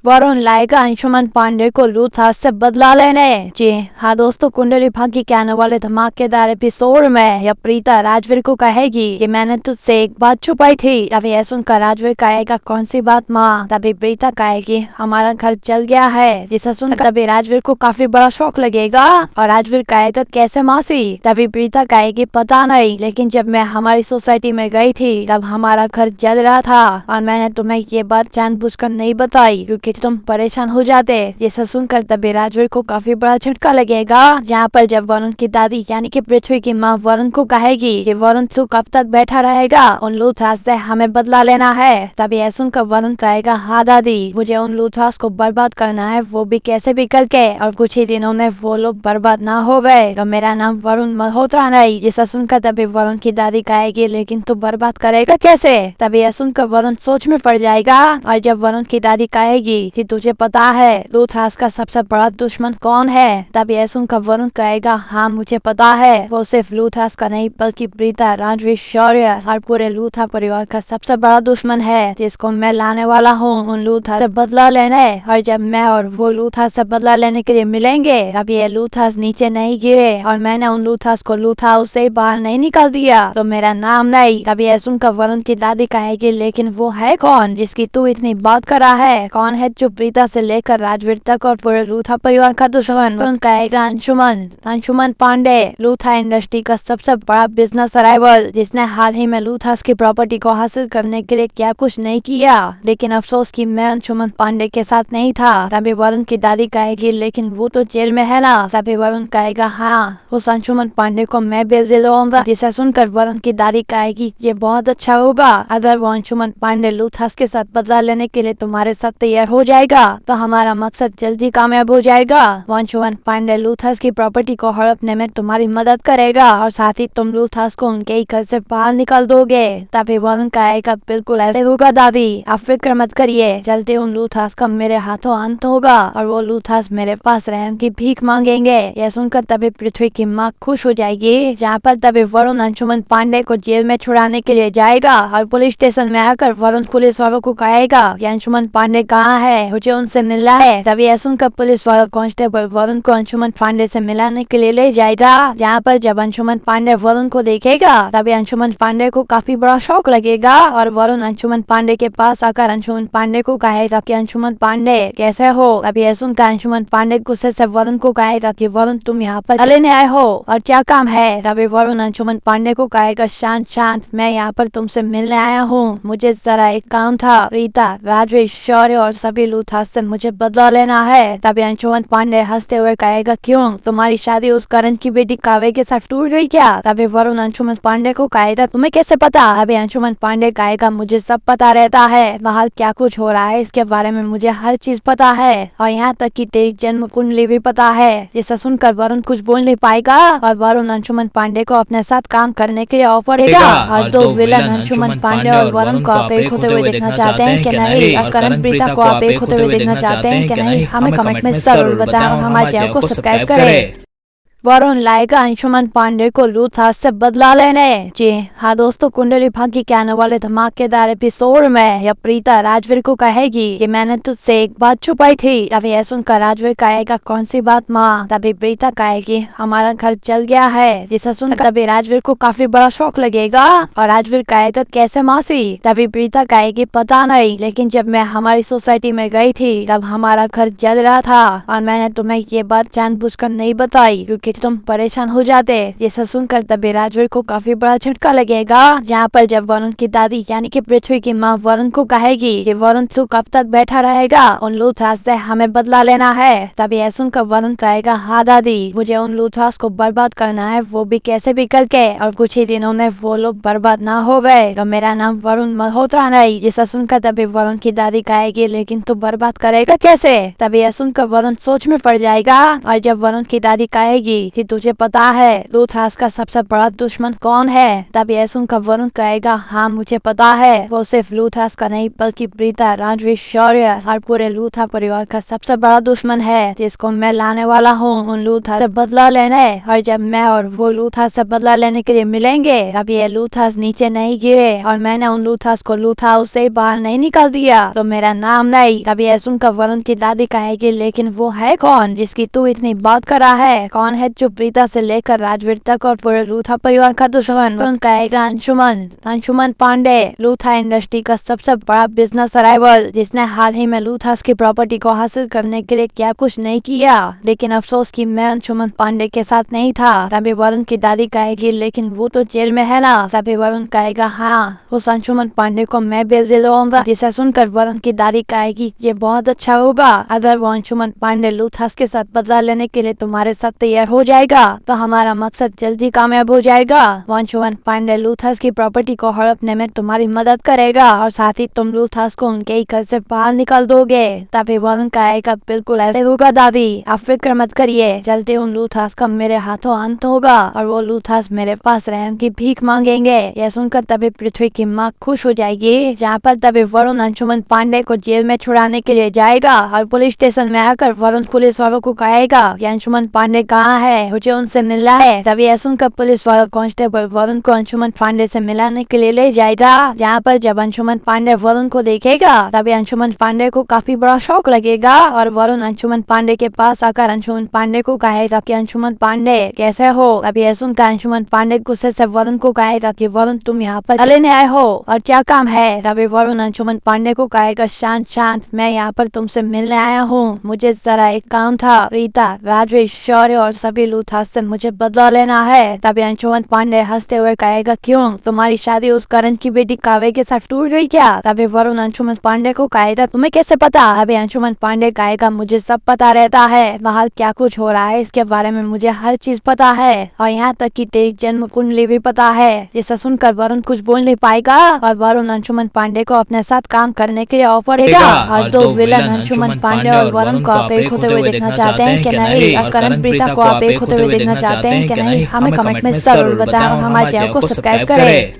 वरुण लाएगा अंशुमन पांडे को लूथराज से बदला लेने। जी हाँ दोस्तों, कुंडली भाग्य के आने वाले धमाकेदार एपिसोड में यह प्रीता राजवीर को कहेगी कि मैंने तुझसे एक बात छुपाई थी। तभी यह सुनकर राजवीर कहेगा कौन सी बात माँ। तभी प्रीता कहेगी हमारा घर जल गया है। जिसे सुनकर तभी राजवीर को काफी बड़ा शौक लगेगा और राजवीर कहेगा कैसे मासी। तभी प्रीता कहेगी पता नहीं, लेकिन जब मैं हमारी सोसाइटी में गई थी तब हमारा घर जल रहा था और मैंने तुम्हें ये बात जानबूझकर नहीं बताई क्योंकि तुम परेशान हो जाते। जिसे सुनकर तभी राजवीर को काफी बड़ा झटका लगेगा, जहाँ पर जब वरुण की दादी यानी कि पृथ्वी की माँ वरुण को कहेगी कि वरुण तू कब तक बैठा रहेगा, उन लूथराज से हमें बदला लेना है। तभी यह सुनकर वरुण कहेगा हाँ दादी, मुझे उन लूथराज को बर्बाद करना है, वो भी कैसे भी करके, और कुछ ही दिनों में वो लोग बर्बाद ना हो गए तो मेरा नाम वरुण मल्होत्रा नहीं। जिसे सुनकर तभी वरुण की दादी कहेगी लेकिन तू बर्बाद करेगा कैसे। तभी यह सुनकर वरुण सोच में पड़ जाएगा और जब वरुण की दादी कहेगी कि तुझे पता है लूथराज का सबसे बड़ा दुश्मन कौन है, तब यह सुनकर वरुण कहेगा हाँ मुझे पता है, वो सिर्फ लूथराज का नहीं बल्कि प्रीता, राजवीर, शौर्य और पूरे लूथरा परिवार का सबसे बड़ा दुश्मन है, जिसको मैं लाने वाला हूँ उन लूथराज से बदला लेने। और जब मैं और वो लूथराज से बदला लेने के लिए मिलेंगे तब ये लूथराज नीचे नहीं गिरे और मैंने उन लूथराज को लूथा हाउस से बाहर नहीं निकाल दिया तो मेरा नाम नहीं। तभी यह सुनकर वरुण की दादी कहेगी लेकिन वो है कौन जिसकी तू इतनी बात कर रहा है, कौन है जो प्रीता से लेकर राजवीर तक और पूरे लूथरा परिवार का दुश्मन। वरुण कहेगा अंशुमन पांडे, लूथरा इंडस्ट्री का सबसे बड़ा बिजनेस राइवल, जिसने हाल ही में लूथराज की प्रॉपर्टी को हासिल करने के लिए क्या कुछ नहीं किया, लेकिन अफसोस कि मैं अंशुमन पांडे के साथ नहीं था। तभी वरुण की दादी कहेगी लेकिन वो तो जेल में है ना। तभी वरुण कहेगा हाँ, उस अंशुमन पांडे को मैं बेल दिलवाऊंगा। जिसे सुनकर वरुण की दादी कहेगी ये बहुत अच्छा होगा, अगर वो अंशुमन पांडे लूथराज के साथ बदला लेने के लिए तुम्हारे साथ तैयार हो जाएगा तो हमारा मकसद जल्दी कामयाब हो जाएगा। वो अंशुमन पांडे लूथराज की प्रॉपर्टी को हड़पने में तुम्हारी मदद करेगा और साथ ही तुम लूथराज को उनके ही घर से बाहर निकाल दोगे। तभी वरुण कहेगा बिल्कुल ऐसे होगा दादी, आप फिक्र मत करिए, जल्दी उन लूथराज का मेरे हाथों अंत होगा और वो लूथराज मेरे पास रहम की भीख मांगेंगे। यह सुनकर तभी पृथ्वी की माँ खुश हो जाएगी, जहाँ पर तभी वरुण अंशुमन पांडे को जेल में छुड़ाने के लिए जाएगा और पुलिस स्टेशन में आकर वरुण पुलिस वालों को कहेगा कि अंशुमन पांडे कहाँ है, मुझे उनसे मिलना है। तभी यह सुनकर पुलिस वाला कांस्टेबल वरुण को अंशुमन पांडे से मिलाने के लिए ले जाएगा, जहाँ पर जब अंशुमन पांडे वरुण को देखेगा तभी अंशुमन पांडे को काफी बड़ा शौक लगेगा और वरुण अंशुमन पांडे के पास आकर अंशुमन पांडे को कहेगा कि अंशुमन पांडे कैसे हो। तभी यह सुनकर अंशुमन पांडे गुस्से से वरुण को कहेगा कि वरुण तुम यहाँ पर लेने आए हो और क्या काम है। तभी वरुण अंशुमन पांडे को कहेगा शांत, मैं यहाँ पर तुमसे मिलने आया हूँ, मुझे जरा एक काम था, प्रीता, राजवीर, शौर्य और सभी लूथराज से मुझे बदला लेना है। तभी अंशुमन पांडे हंसते हुए कहेगा क्यों, तुम्हारी शादी उस करण की बेटी काव्य के साथ टूट गई क्या। तभी वरुण अंशुमन पांडे को कहेगा तुम्हें कैसे पता। अभी अंशुमन पांडे कहेगा मुझे सब पता रहता है, बाहर क्या कुछ हो रहा है इसके बारे में मुझे हर चीज पता है और यहाँ तक कि तेरी जन्म कुंडली भी पता है। जिसे सुनकर वरुण कुछ बोल नहीं पाएगा और वरुण अंशुमन पांडे को अपने साथ काम करने के लिए ऑफर देगा और दो विलन अंशुमन पांडे और वरुण को आप एक होते हुए देखना चाहते हैं कि नहीं, और करण प्रीता को आप एक होते हुए देखना चाहते हैं कि नहीं, हमें कमेंट में जरूर बताएं और हमारे चैनल को सब्सक्राइब करें। वरुण लाएगा अंशुमन पांडे को लूथराज से बदला लेने। जी हाँ दोस्तों, कुंडली भाग्य के आने वाले धमाकेदार एपिसोड में यह प्रीता राजवीर को कहेगी कि मैंने तुझसे एक बात छुपाई थी। तभी यह सुनकर राजवीर कहेगा कौन सी बात माँ। तभी प्रीता कहेगी हमारा घर जल गया है। जिसे सुनकर तभी राजवीर को काफी बड़ा शौक लगेगा और राजवीर कहेगा कैसे मासी। तभी प्रीता कहेगी पता नहीं, लेकिन जब मैं हमारी सोसाइटी में गई थी तब हमारा घर जल रहा था और मैंने तुम्हें ये बात जानबूझकर नहीं बताई क्योंकि तुम परेशान हो जाते। जिसे सुनकर तभी राजवीर को काफी बड़ा झटका लगेगा, जहाँ पर जब वरुण की दादी यानी कि पृथ्वी की माँ वरुण को कहेगी कि वरुण तू कब तक बैठा रहेगा, उन लूथराज से हमें बदला लेना है। तभी यह सुनकर वरुण कहेगा हाँ दादी, मुझे उन लूथराज को बर्बाद करना है, वो भी कैसे भी करके, और कुछ ही दिनों में वो लोग बर्बाद ना हो गए तो मेरा नाम वरुण मल्होत्रा नहीं। जिसे सुनकर तभी वरुण की दादी कहेगी लेकिन तू बर्बाद करेगा कैसे। तभी यह सुनकर वरुण सोच में पड़ जाएगा और जब वरुण की दादी कहेगी कि तुझे पता है लूथास का सबसे बड़ा दुश्मन कौन है। तब यह सुनकर वरुण कहेगा, हाँ मुझे पता है, वो सिर्फ लूथास का नहीं बल्कि प्रीता, राजवीर, शौर्य और पूरे लूथा परिवार का सबसे बड़ा दुश्मन है, जिसको मैं लाने वाला हूँ उन लूथास से बदला लेने। और जब मैं और वो लूथास से बदला लेने के लिए मिलेंगे, तब ये लूथास नीचे नहीं गिरे और मैंने उन लूथास को लूथा हाउस से बाहर नहीं निकाल दिया तो मेरा नाम नहीं। तब यह सुनकर वरुण की दादी कहेगी, लेकिन वो है कौन जिसकी तू इतनी बात कर रहा है? कौन है जो प्रीता से लेकर राजवीर तक और पूरे लूथा परिवार का दुश्मन? वरुण कहेगा, अंशुमन पांडे, लूथा इंडस्ट्री का सबसे बड़ा बिजनेस राइवल, जिसने हाल ही में लूथास की प्रॉपर्टी को हासिल करने के लिए क्या कुछ नहीं किया। लेकिन अफसोस कि मैं अंशुमन पांडे के साथ नहीं था। तभी वरुण की दादी कहेगी, लेकिन वो तो जेल में है ना? तभी वरुण कहेगा, हाँ उस अंशुमन पांडे को मैं बेल दिलवाऊंगा। जिसे सुनकर वरुण की दादी कहेगी, ये बहुत अच्छा होगा। अगर वो अंशुमन पांडे लूथास के साथ बदला लेने के लिए तुम्हारे साथ तैयार हो जाएगा तो हमारा मकसद जल्दी कामयाब हो जाएगा। वो अंशुमन पांडे लूथास की प्रॉपर्टी को हड़पने में तुम्हारी मदद करेगा और साथ ही तुम लूथास को उनके ही घर से बाहर निकाल दोगे। तभी वरुण कहेगा, बिल्कुल ऐसे होगा दादी, आप फिक्र मत करिए, जल्दी उन लूथास का मेरे हाथों अंत होगा और वो लूथास मेरे पास रहम की भीख मांगेंगे। यह सुनकर तभी पृथ्वी की माँ खुश हो जाएगी। जहाँ पर तभी वरुण अंशुमन पांडे को जेल में छुड़ाने के लिए जाएगा और पुलिस स्टेशन में आकर वरुण पुलिस वालों को कहेगा कि अंशुमन पांडे कहाँ है, मुझे उनसे मिलना है। तभी यह सुनकर पुलिस वाला कांस्टेबल वरुण को अंशुमन पांडे से मिलाने के लिए ले जाएगा। जहाँ पर जब अंशुमन पांडे वरुण को देखेगा तभी अंशुमन पांडे को काफी बड़ा शौक लगेगा और वरुण अंशुमन पांडे के पास आकर अंशुमन पांडे को कहेगा कि अंशुमन पांडे कैसे हो। तभी यह सुनकर अंशुमन पांडे गुस्से से वरुण को कहेगा कि वरुण तुम यहाँ पर लेने आए हो और क्या काम है। तभी वरुण अंशुमन पांडे को कहेगा, शांत, मैं यहाँ पर तुमसे मिलने आया हूँ, मुझे जरा एक काम था। प्रीता, राजवीर, शौर्य और सभी लूथास से मुझे बदला लेना है। तभी अंशुमन पांडे हंसते हुए कहेगा, क्यों, तुम्हारी शादी उस करण की बेटी काव्य के साथ टूट गई क्या? तभी वरुण अंशुमन पांडे को कहेगा, तुम्हें कैसे पता? अभी अंशुमन पांडे कहेगा, मुझे सब पता रहता है, बाहर क्या कुछ हो रहा है इसके बारे में मुझे हर चीज पता है और यहाँ तक कि तेरी जन्म कुंडली भी पता है। जिसे सुनकर वरुण कुछ बोल नहीं पाएगा और वरुण अंशुमन पांडे को अपने साथ काम करने के लिए ऑफर देगा। और दो विलन अंशुमन पांडे और वरुण को आप एक होते हुए देखना चाहते हैं कि नहीं, और करण प्रीता को आप एक होते हुए देखना चाहते हैं कि नहीं, हमें कमेंट में जरूर बताएं और हमारे चैनल को सब्सक्राइब करें।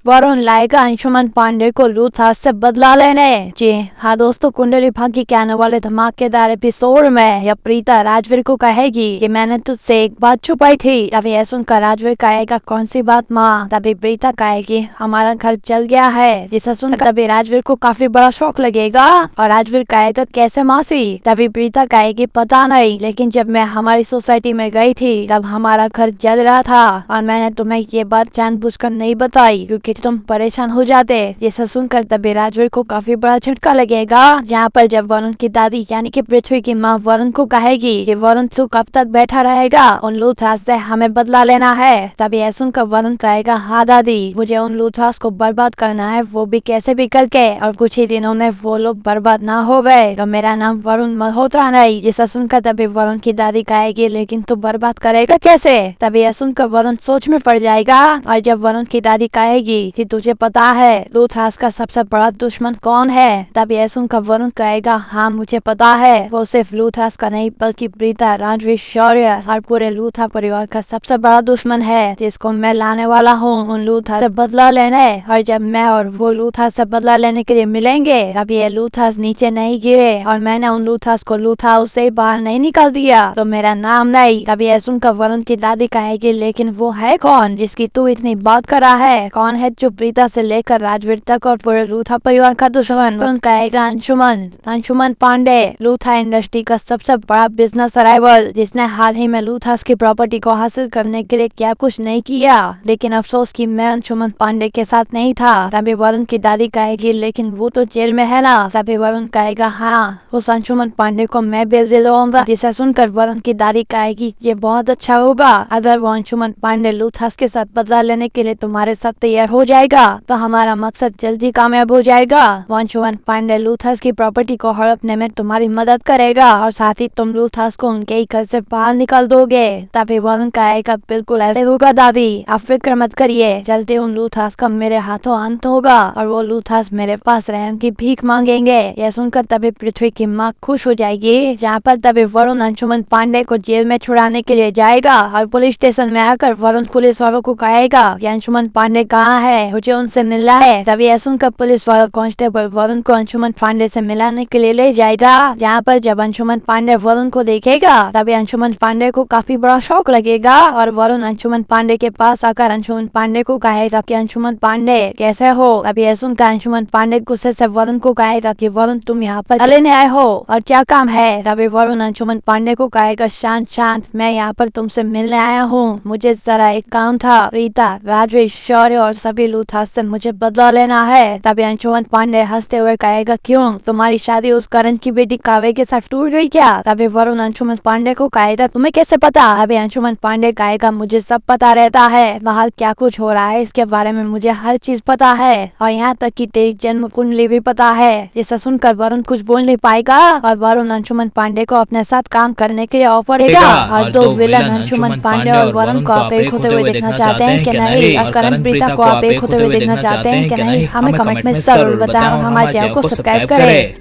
वरुण लाएगा अंशुमन पांडे को लूथास से बदला लेने। जी हाँ दोस्तों, कुंडली भाग्य के आने वाले धमाकेदार एपिसोड में या प्रीता राजवीर को कहेगी कि मैंने तुझसे एक बात छुपाई थी। तभी यह सुनकर राजवीर कहेगा, कौन सी बात माँ? तभी प्रीता कहेगी, हमारा घर जल गया है। जिसे सुनकर तभी राजवीर को काफी बड़ा शौक लगेगा और राजवीर कहेगा, कैसे मासी? तभी प्रीता कहेगी, पता नहीं, लेकिन जब मैं हमारी सोसाइटी में गई थी तब हमारा घर जल रहा था और मैंने तुम्हें ये बात जानबूझकर नहीं बताई क्योंकि तुम परेशान हो जाते। जिसे सुनकर तभी राजवीर को काफी बड़ा झटका लगेगा। जहाँ पर जब वरुण की दादी यानी कि पृथ्वी की माँ वरुण को कहेगी कि वरुण तू कब तक बैठा रहेगा, उन लूथास से हमें बदला लेना है। तभी यह सुनकर वरुण कहेगा, हाँ दादी, मुझे उन लूथास को बर्बाद करना है, वो भी कैसे भी करके, और कुछ ही दिनों में वो लोग बर्बाद ना हो गए तो मेरा नाम वरुण मल्होत्रा नहीं। जिसे सुनकर तभी वरुण की दादी कहेगी, लेकिन तू बर्बाद करेगा कैसे? तभी यह सुनकर वरुण सोच में पड़ जाएगा और जब वरुण की दादी कहेगी कि तुझे पता है लूथास का सबसे बड़ा दुश्मन कौन है, तब यह सुनकर वरुण कहेगा, हाँ मुझे पता है, वो सिर्फ लूथास का नहीं बल्कि प्रीता, राजवीर, शौर्य और पूरे लूथा परिवार का सबसे बड़ा दुश्मन है, जिसको मैं लाने वाला हूँ उन लूथास से बदला लेने। और जब मैं और वो लूथास से बदला लेने के लिए मिलेंगे तब ये लूथास नीचे नहीं गिरे और मैंने उन लूथास को लूथा हाउस से बाहर नहीं निकाल दिया तो मेरा नाम नहीं। तभी यह सुनकर वरुण की दादी कहेगी, लेकिन वो है कौन जिसकी तू इतनी बात कर रहा है? कौन है जो प्रीता से लेकर राजवीर तक और पूरे लूथा परिवार का दुश्मन? वरुण कहेगा, अंशुमन पांडे, लूथा इंडस्ट्री का सबसे बड़ा बिजनेस राइवल, जिसने हाल ही में लूथास की प्रॉपर्टी को हासिल करने के लिए क्या कुछ नहीं किया। लेकिन अफसोस कि मैं अंशुमन पांडे के साथ नहीं था। तभी वरुण की दादी कहेगी, लेकिन वो तो जेल में है ना? तभी वरुण कहेगा, हाँ उस अंशुमन पांडे को मैं बेल दिलवाऊंगा। जिसे सुनकर वरुण की दादी कहेगी, ये बहुत अच्छा होगा। अगर वो अंशुमन पांडे लूथास के साथ बदला लेने के लिए तुम्हारे साथ तैयार हो जाएगा तो हमारा मकसद जल्दी कामयाब हो जाएगा। अंशुमन पांडे लूथास की प्रॉपर्टी को हड़पने में तुम्हारी मदद करेगा और साथ ही तुम लूथास को उनके ही घर से बाहर निकाल दोगे। तभी वरुण कहेगा बिल्कुल ऐसे होगा दादी, आप फिक्र मत करिए, जल्दी उन लूथास का मेरे हाथों अंत होगा और वो लूथास मेरे पास रहम की भीख मांगेंगे। यह सुनकर तभी पृथ्वी की माँ खुश हो जाएगी। जहाँ पर तभी वरुण अंशुमन पांडे को जेल में छुड़ाने के लिए जाएगा और पुलिस स्टेशन में आकर वरुण पुलिस वालों को कहेगा कि अंशुमन पांडे कहाँ है, मुझे उनसे मिलना है। तभी यह सुनकर पुलिस वाला कांस्टेबल वरुण को अंशुमन पांडे से मिलाने के लिए ले जाएगा। जहाँ पर जब अंशुमन पांडे वरुण को देखेगा तभी अंशुमन पांडे को काफी बड़ा शौक लगेगा और वरुण अंशुमन पांडे के पास आकर अंशुमन पांडे को कहेगा कि अंशुमन पांडे कैसे हो। तभी यह सुनकर अंशुमन पांडे गुस्से से वरुण को कहेगा कि वरुण तुम यहाँ पर लेने आए हो और क्या काम है। तभी वरुण अंशुमन पांडे को कहेगा शांत शांत, मैं यहाँ पर तुमसे मिलने आया हूँ, मुझे जरा एक काम था। रीता, राजवीर, शौर्य और सभी लूथास से मुझे बदला लेना है। तभी अंशुमन पांडे हंसते हुए कहेगा क्यों, तुम्हारी शादी उस करण की बेटी काव्य के साथ टूट गई क्या। तभी वरुण अंशुमन पांडे को कहेगा तुम्हें कैसे पता। अभी अंशुमन पांडे कहेगा मुझे सब पता रहता है, बाहर क्या कुछ हो रहा है इसके बारे में मुझे हर चीज पता है और यहाँ तक कि तेरी जन्म कुंडली भी पता है। जिसे सुनकर वरुण कुछ बोल नहीं पाएगा और वरुण अंशुमन पांडे को अपने साथ काम करने के लिए ऑफर देगा। और दो विलन अंशुमन पांडे और वरुण को आप एक होते हुए देखना चाहते हैं कि नहीं, और करण प्रीता को आप एक होते हुए देखना चाहते हैं कि नहीं, हमें कमेंट में जरूर बताएं और हमारे चैनल को सब्सक्राइब करें।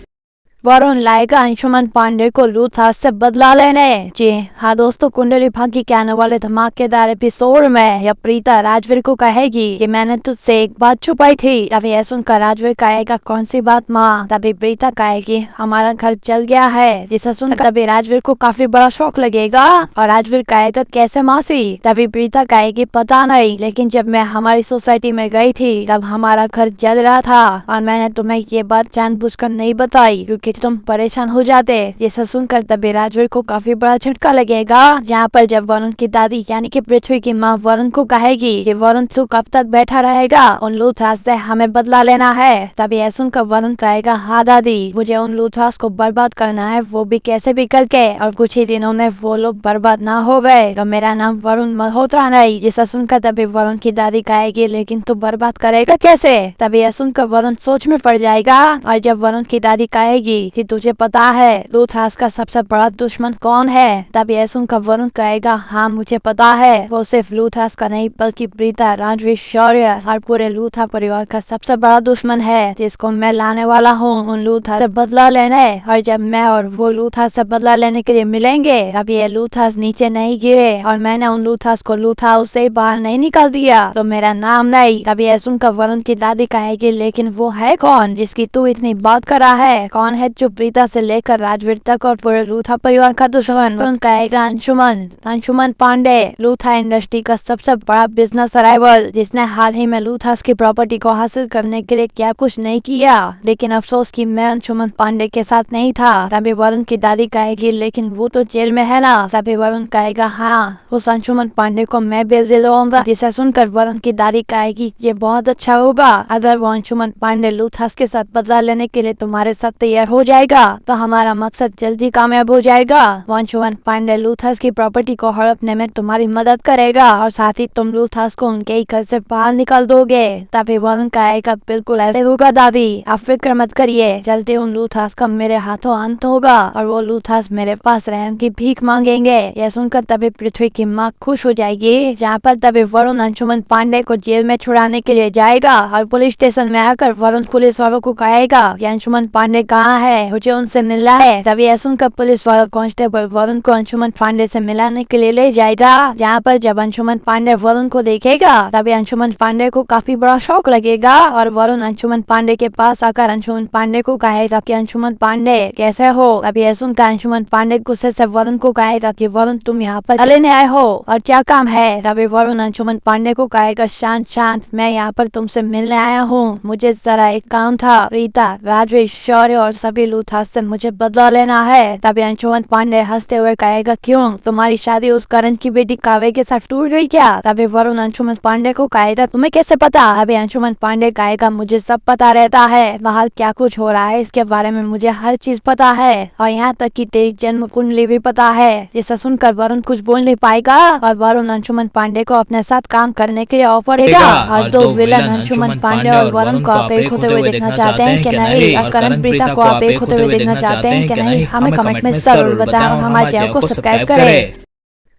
वरुण लाएगा अंशुमन पांडे को लूथास से बदला लेने। जी हाँ दोस्तों, कुंडली भाग्य के आने वाले धमाकेदार एपिसोड में यह प्रीता राजवीर को कहेगी कि मैंने तुझसे एक बात छुपाई थी। तभी यह सुनकर राजवीर कहेगा कौन सी बात माँ। तभी प्रीता कहेगी हमारा घर जल गया है। जिसे सुनकर तभी राजवीर को काफी बड़ा शौक लगेगा और राजवीर कहेगा कैसे मासी। तभी प्रीता कहेगी पता नहीं, लेकिन जब मैं हमारी सोसाइटी में गई थी तब हमारा घर जल रहा था और मैंने तुम्हें ये बात जानबूझकर नहीं बताई क्योंकि तुम परेशान हो जाते। जिसे सुनकर तभी राजवीर को काफी बड़ा झटका लगेगा। जहाँ पर जब वरुण की दादी यानी कि पृथ्वी की माँ वरुण को कहेगी कि वरुण तू कब तक बैठा रहेगा, उन लूथास से हमें बदला लेना है। तभी यह सुनकर वरुण कहेगा हाँ दादी, मुझे उन लूथास को बर्बाद करना है, वो भी कैसे भी करके, और कुछ ही दिनों में वो लोग बर्बाद ना हो गए तो मेरा नाम वरुण मल्होत्रा नहीं। जिसे सुनकर तभी वरुण की दादी कहेगी लेकिन तू बर्बाद करेगा कैसे। तभी यह सुनकर वरुण सोच में पड़ जाएगा और जब वरुण की दादी कहेगी कि तुझे पता है लूथास का सबसे बड़ा दुश्मन कौन है। तभी यह सुनकर वरुण कहेगा हाँ मुझे पता है, वो सिर्फ लूथास का नहीं बल्कि प्रीता, राजवीर, शौर्य और पूरे लूथा परिवार का सबसे बड़ा दुश्मन है जिसको मैं लाने वाला हूँ उन लूथास से बदला लेने। और जब मैं और वो लूथास से बदला लेने के लिए मिलेंगे तब ये लूथास नीचे नहीं गिरे और मैंने उन लूथास को लूथा हाउस से बाहर नहीं निकाल दिया तो मेरा नाम नहीं। तभी यह सुनकर वरुण की दादी कहेगी लेकिन वो है कौन जिसकी तू इतनी बात कर रहा है, कौन है जो प्रीता से लेकर राजवीर तक और पूरे लूथा परिवार का दुश्मन। वरुण कहेगा अंशुमन पांडे, लूथा इंडस्ट्री का सबसे बड़ा बिजनेस राइवल जिसने हाल ही में लूथास की प्रॉपर्टी को हासिल करने के लिए क्या कुछ नहीं किया, लेकिन अफसोस कि मैं अंशुमन पांडे के साथ नहीं था। तभी वरुण की दादी कहेगी लेकिन वो तो जेल में है ना। तभी वरुण कहेगा हाँ, उस अंशुमन पांडे को मैं बेल दिलवाऊंगा। जिसे सुनकर वरुण की दादी कहेगी ये बहुत अच्छा होगा, अगर वो अंशुमन पांडे लूथास के साथ बदला लेने के लिए तुम्हारे साथ तैयार हो जाएगा तो हमारा मकसद जल्दी कामयाब हो जाएगा। अंशुमन पांडे लूथास की प्रॉपर्टी को हड़पने में तुम्हारी मदद करेगा और साथ ही तुम लूथास को उनके ही घर से बाहर निकाल दोगे। तभी वरुण कहेगा बिल्कुल ऐसे होगा दादी, आप फिक्र मत करिए, जल्दी उन लूथास का मेरे हाथों अंत होगा और वो लूथास मेरे पास रहम की भीख मांगेंगे। यह सुनकर तभी पृथ्वी की माँ खुश हो जाएगी। जहाँ पर तभी वरुण अंशुमन पांडे को जेल में छुड़ाने के लिए जाएगा और पुलिस स्टेशन में आकर वरुण पुलिस वालों को कहेगा कि अंशुमन पांडे कहाँ है, मुझे उनसे मिलना है। तभी यह सुनकर पुलिस वाला कांस्टेबल वरुण को अंशुमन पांडे से मिलाने के लिए ले जाएगा। जहाँ पर जब अंशुमन पांडे वरुण को देखेगा तभी अंशुमन पांडे को काफी बड़ा शौक लगेगा और वरुण अंशुमन पांडे के पास आकर अंशुमन पांडे को कहेगा कि अंशुमन पांडे कैसे हो। तभी यह सुनकर अंशुमन पांडे गुस्से से वरुण को कहेगा कि वरुण तुम यहाँ पर लेने आए हो और क्या काम है। तभी वरुण अंशुमन पांडे को कहेगा शांत शांत, मैं यहाँ पर तुमसे मिलने आया हूँ, मुझे जरा एक काम था। रीता, राजवीर, शौर्य और सभी तभी लूथास से मुझे बदला लेना है। तभी अंशुमन पांडे हंसते हुए कहेगा, क्यों तुम्हारी शादी उस करण की बेटी काव्य के साथ टूट गई क्या? तभी वरुण अंशुमन पांडे को कहेगा, तुम्हें कैसे पता? अभी अंशुमन पांडे कहेगा, मुझे सब पता रहता है, बाहर क्या कुछ हो रहा है इसके बारे में मुझे हर चीज पता है, और यहाँ तक कि तेरी जन्म कुंडली भी पता है। इसे सुनकर वरुण कुछ बोल नहीं पाएगा और वरुण अंशुमन पांडे को अपने साथ काम करने के लिए ऑफर देगा। और दो विलन अंशुमन पांडे और वरुण को आप एक होते हुए देखना चाहते हैं कि नहीं, और करण प्रीता को आप एक होते हुए देखना चाहते हैं कि नहीं, हमें कमेंट में जरूर बताएं और हमारे चैनल को सब्सक्राइब करें।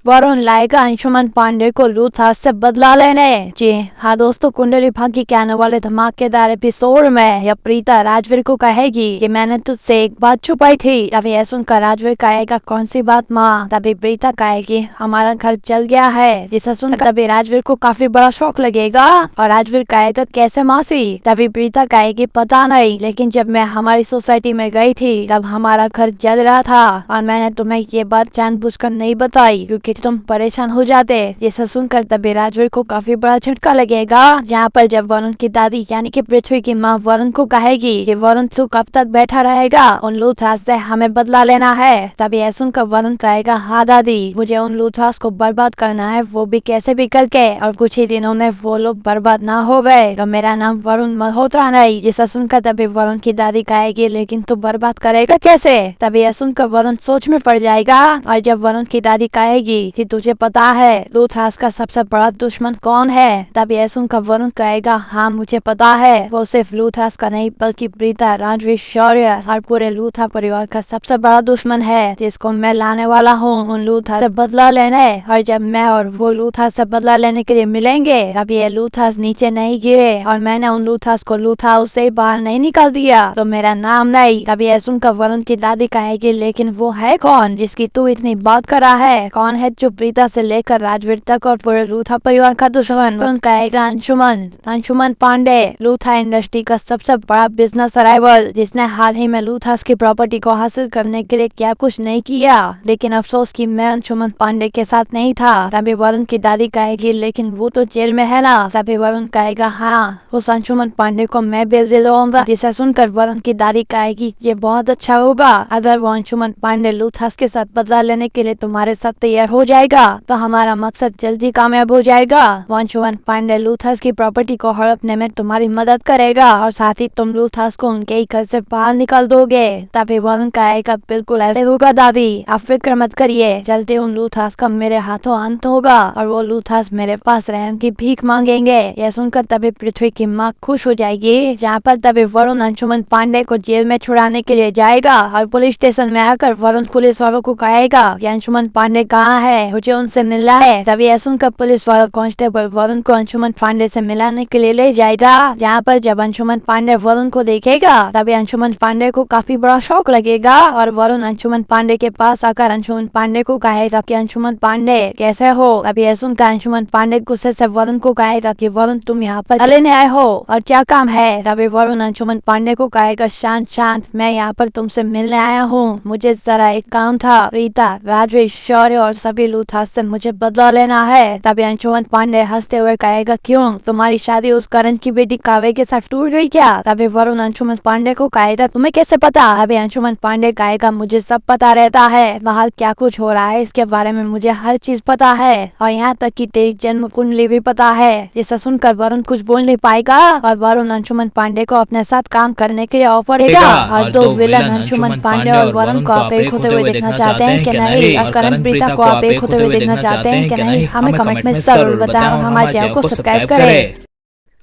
वरुण लाएगा अंशुमन पांडे को लूथास से बदला लेने। जी हाँ दोस्तों, कुंडली भाग्य के आने वाले धमाकेदार एपिसोड में या प्रीता राजवीर को कहेगी कि मैंने तुझसे एक बात छुपाई थी। तभी यह सुनकर राजवीर कहेगा, कौन सी बात माँ? तभी प्रीता कहेगी, हमारा घर जल गया है। जिसे सुनकर तभी राजवीर को काफी बड़ा शौक लगेगा और राजवीर कहेगा, कैसे मासी? तभी प्रीता कहेगी, पता नहीं, लेकिन जब मैं हमारी सोसाइटी में गई थी तब हमारा घर जल रहा था और मैंने तुम्हें ये बात जानबूझकर नहीं बताई क्योंकि तुम परेशान हो जाते। जिसे सुनकर तभी राजवीर को काफी बड़ा झटका लगेगा, जहाँ पर जब वरुण की दादी यानी कि पृथ्वी की माँ वरुण को कहेगी कि वरुण तू कब तक बैठा रहेगा, उन लूथास से हमें बदला लेना है। तभी यह सुनकर वरुण कहेगा, हाँ दादी, मुझे उन लूथास को बर्बाद करना है, वो भी कैसे भी करके, और कुछ ही दिनों में वो लोग बर्बाद ना हो गए तो मेरा नाम वरुण मल्होत्रा नहीं। जिसे सुनकर तभी वरुण की दादी कहेगी, लेकिन तू बर्बाद करेगा कैसे? तभी यह सुनकर वरुण सोच में पड़ जाएगा और जब वरुण की दादी कहेगी कि तुझे पता है लूथास का सबसे बड़ा दुश्मन कौन है, तब यह सुनकर वरुण कहेगा, हाँ मुझे पता है, वो सिर्फ लूथास का नहीं बल्कि प्रीता, राजवीर, शौर्य और पूरे लूथा परिवार का सबसे बड़ा दुश्मन है, जिसको मैं लाने वाला हूँ उन लूथास से बदला लेने। और जब मैं और वो लूथास से बदला लेने के लिए मिलेंगे तब ये लूथास नीचे नहीं गिरे और मैंने उन लूथास को लूथा हाउस से बाहर नहीं निकाल दिया तो मेरा नाम नहीं। तभी यह सुनकर वरुण की दादी कहेगी, लेकिन वो है कौन जिसकी तू इतनी बात कर रहा है? कौन है जो प्रीता से लेकर राजवीर तक और पूरे लूथा परिवार का दुश्मन? वरुण कहेगा, अंशुमन पांडे, लूथा इंडस्ट्री का सबसे बड़ा बिजनेस राइवल, जिसने हाल ही में लूथास की प्रॉपर्टी को हासिल करने के लिए क्या कुछ नहीं किया, लेकिन अफसोस कि मैं अंशुमन पांडे के साथ नहीं था। तभी वरुण की दादी कहेगी, लेकिन वो तो जेल में है ना? तभी वरुण कहेगा, हाँ, उस अंशुमन पांडे को मैं बेच दिलवाऊंगा। जिसे सुनकर वरुण की दादी कहेगी, ये बहुत अच्छा होगा, अगर वो अंशुमन पांडे लूथास के साथ बदला लेने के लिए तुम्हारे साथ तैयार हो जाएगा तो हमारा मकसद जल्दी कामयाब हो जाएगा। वो अंशुमन पांडे लूथास की प्रॉपर्टी को हड़पने में तुम्हारी मदद करेगा और साथ ही तुम लूथास को उनके ही घर से बाहर निकाल दोगे। तभी वरुण कहेगा, बिल्कुल ऐसे होगा दादी, आप फिक्र मत करिए, जल्दी उन लूथास का मेरे हाथों अंत होगा और वो लूथास मेरे पास रहम की भीख मांगेंगे। यह सुनकर तभी पृथ्वी की माँ खुश हो जाएगी, जहाँ पर तभी वरुण अंशुमन पांडे को जेल में छुड़ाने के लिए जाएगा और पुलिस स्टेशन में आकर वरुण पुलिस वालों को कहेगा कि अंशुमन पांडे कहाँ है, मुझे उनसे मिलना है। तभी यह सुनकर पुलिस वाला कांस्टेबल वरुण को अंशुमन पांडे से मिलाने के लिए ले जाएगा, जहाँ पर जब अंशुमन पांडे वरुण को देखेगा तभी अंशुमन पांडे को काफी बड़ा शौक लगेगा और वरुण अंशुमन पांडे के पास आकर अंशुमन पांडे को कहेगा कि अंशुमन पांडे कैसे हो? तभी यह सुनकर अंशुमन पांडे गुस्से से वरुण को कहेगा कि वरुण तुम यहाँ पर लेने आए हो और क्या काम है? तभी वरुण अंशुमन पांडे को कहेगा, शांत, मैं यहाँ पर तुमसे मिलने आया हूँ, मुझे जरा एक काम था, प्रीता, राजवीर, शौर्य और सभी लूथास से मुझे बदला लेना है। तभी अंशुमन पांडे हंसते हुए कहेगा, क्यों तुम्हारी शादी उस करण की बेटी काव्य के साथ टूट गई क्या? तभी वरुण अंशुमन पांडे को कहेगा, तुम्हें कैसे पता? अभी अंशुमन पांडे कहेगा, मुझे सब पता रहता है, बाहर क्या कुछ हो रहा है इसके बारे में मुझे हर चीज पता है, और यहाँ तक कि तेरी जन्म कुंडली भी पता है। जिसे सुनकर वरुण कुछ बोल नहीं पाएगा और वरुण अंशुमन पांडे को अपने साथ काम करने के लिए ऑफर देगा। और दो विलन अंशुमन पांडे और वरुण को आप एक होते हुए देखना चाहते हैं कि नहीं, और करण प्रीता को आप एक होते हुए देखना चाहते हैं कि नहीं, हमें कमेंट में जरूर बताएं और हमारे चैनल को सब्सक्राइब करें।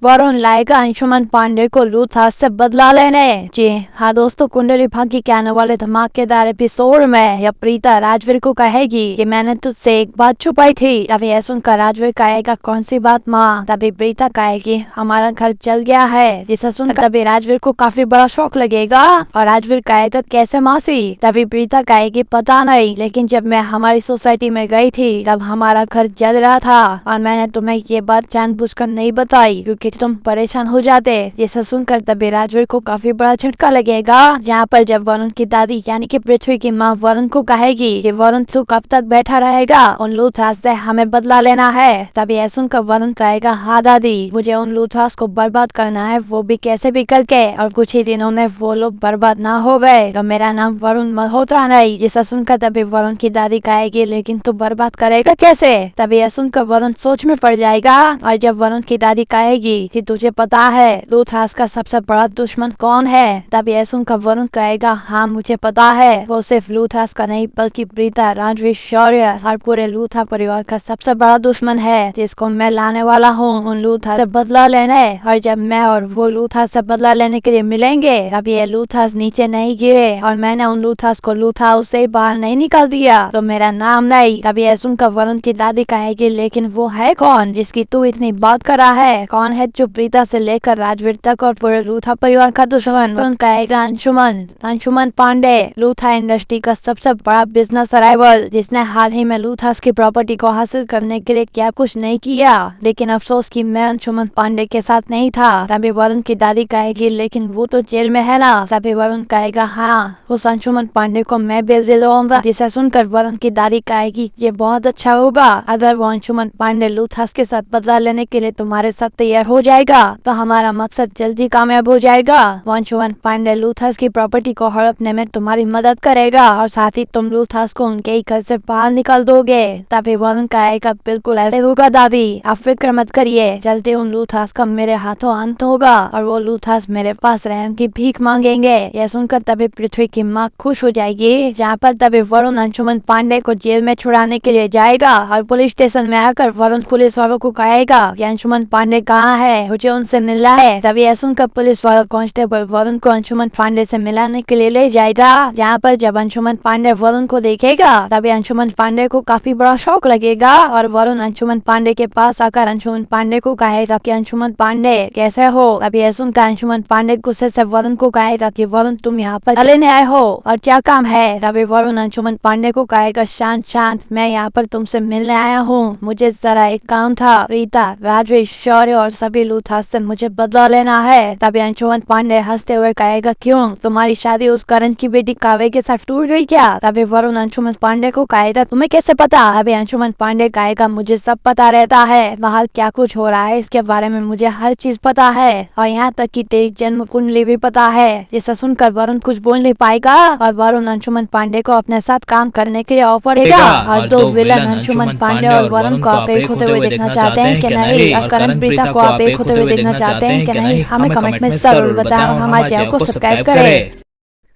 वरुण लाएगा अंशुमन पांडे को लूथास से बदला लेने। जी हाँ दोस्तों, कुंडली भाग्य के आने वाले धमाकेदार एपिसोड में या प्रीता राजवीर को कहेगी कि मैंने तुझसे एक बात छुपाई थी। तभी यह सुनकर राजवीर कहेगा, कौन सी बात माँ? तभी प्रीता कहेगी, हमारा घर जल गया है। जिसे सुनकर तभी राजवीर को काफी बड़ा शौक लगेगा और राजवीर कहेगा, कैसे मासी? तभी प्रीता कहेगी, पता नहीं, लेकिन जब मैं हमारी सोसाइटी में गई थी तब हमारा घर जल रहा था और मैंने तुम्हें ये बात जानबूझकर नहीं बताई क्योंकि तुम परेशान हो जाते। जिसे सुनकर तभी राजवीर को काफी बड़ा झटका लगेगा, जहाँ पर जब वरुण की दादी यानी कि पृथ्वी की माँ वरुण को कहेगी कि वरुण तू कब तक बैठा रहेगा, उन लूथराज से हमें बदला लेना है। तभी यह सुनकर वरुण कहेगा, हाँ दादी, मुझे उन लूथराज को बर्बाद करना है, वो भी कैसे भी करके, और कुछ ही दिनों में वो लोग बर्बाद ना हो गए तो मेरा नाम वरुण मल्होत्रा नहीं। जिसे सुनकर तभी वरुण की दादी कहेगी, लेकिन तू बर्बाद करेगा कैसे? तभी यह सुनकर वरुण सोच में पड़ जाएगा, और जब वरुण की दादी कहेगी कि तुझे पता है लूथराज का सबसे बड़ा दुश्मन कौन है, तभी यह सुनकर वरुण कहेगा, हाँ मुझे पता है, वो सिर्फ लूथराज का नहीं बल्कि प्रीता, राजवीर, शौर्य और पूरे लूथरा परिवार का सबसे बड़ा दुश्मन है, जिसको मैं लाने वाला हूँ उन लूथराज से बदला लेने। और जब मैं और वो लूथराज से बदला लेने के लिए मिलेंगे, तभी ये लूथराज नीचे नहीं गिरे और मैंने उन लूथराज को लूथा हाउस से बाहर नहीं निकाल दिया तो मेरा नाम नहीं। तभी यह सुनकर वरुण की दादी कहेगी, लेकिन वो है कौन जिसकी तू इतनी बात कर रहा है? कौन है जो प्रीता से लेकर राजवीर तक और पूरे लूथा परिवार का दुश्मन? वरुण कहेगा, अंशुमन पांडे, लूथा इंडस्ट्री का सबसे बड़ा बिजनेस राइवल, जिसने हाल ही में लूथास की प्रॉपर्टी को हासिल करने के लिए क्या कुछ नहीं किया, लेकिन अफसोस कि मैं अंशुमन पांडे के साथ नहीं था। तभी वरुण की दादी कहेगी, लेकिन वो तो जेल में है ना? तभी वरुण कहेगा, हाँ, उस अंशुमन पांडे को मैं बेल दिलवाऊंगा। जिसे सुनकर वरुण की दादी कहेगी, ये बहुत अच्छा होगा, अगर वो अंशुमन पांडे लूथास के साथ बदला लेने के लिए तुम्हारे साथ तैयार हो जाएगा तो हमारा मकसद जल्दी कामयाब हो जाएगा। वो अंशुमन पांडे लूथास की प्रॉपर्टी को हड़पने में तुम्हारी मदद करेगा और साथ ही तुम लूथास को उनके ही घर से बाहर निकाल दोगे। तभी वरुण कहेगा, बिल्कुल ऐसे होगा दादी, आप फिक्र मत करिए, जल्दी उन लूथास का मेरे हाथों अंत होगा और वो लूथास मेरे पास रहम की भीख मांगेंगे। यह सुनकर तभी पृथ्वी की माँ खुश हो जाएगी, जहाँ पर तभी वरुण अंशुमन पांडे को जेल में छुड़ाने के लिए जाएगा और पुलिस स्टेशन में आकर वरुण पुलिस वालों को कहेगा कि अंशुमन पांडे कहाँ है, मुझे उनसे मिलना है। तभी यह सुनकर पुलिस वाला कांस्टेबल वरुण को अंशुमन पांडे से मिलाने के लिए ले जाएगा, जहाँ पर जब अंशुमन पांडे वरुण को देखेगा तभी अंशुमन पांडे को काफी बड़ा शौक लगेगा और वरुण अंशुमन पांडे के पास आकर अंशुमन पांडे को कहेगा कि अंशुमन पांडे कैसे हो। तभी यह सुनकर अंशुमन पांडे गुस्से से वरुण को कहेगा कि वरुण तुम यहाँ पर लेने आए हो और क्या काम है? तभी वरुण अंशुमन पांडे को कहेगा, शांत, मैं यहाँ पर तुमसे मिलने आया हूँ, मुझे जरा एक काम था, प्रीता, राजवीर, शौर्य और सभी लूथराज से मुझे बदला लेना है। तभी अंशुमन पांडे हंसते हुए कहेगा, क्यों, तुम्हारी शादी उस करण की बेटी काव्य के साथ टूट गई क्या? तभी वरुण अंशुमन पांडे को कहेगा, तुम्हें कैसे पता? अभी अंशुमन पांडे कहेगा, मुझे सब पता रहता है, बाहर क्या कुछ हो रहा है इसके बारे में मुझे हर चीज पता है और यहाँ तक कि तेरी जन्म कुंडली भी पता है। जिसे सुनकर वरुण कुछ बोल नहीं पाएगा और वरुण अंशुमन पांडे को अपने साथ काम करने के लिए ऑफर देगा और दो विलन अंशुमन पांडे और वरुण को आप एक होते हुए देखना चाहते हैं कि नहीं, और करण प्रीता को आप एक होते हुए देखना चाहते हैं कि नहीं, हमें कमेंट में जरूर बताएं और हमारे चैनल को सब्सक्राइब करें।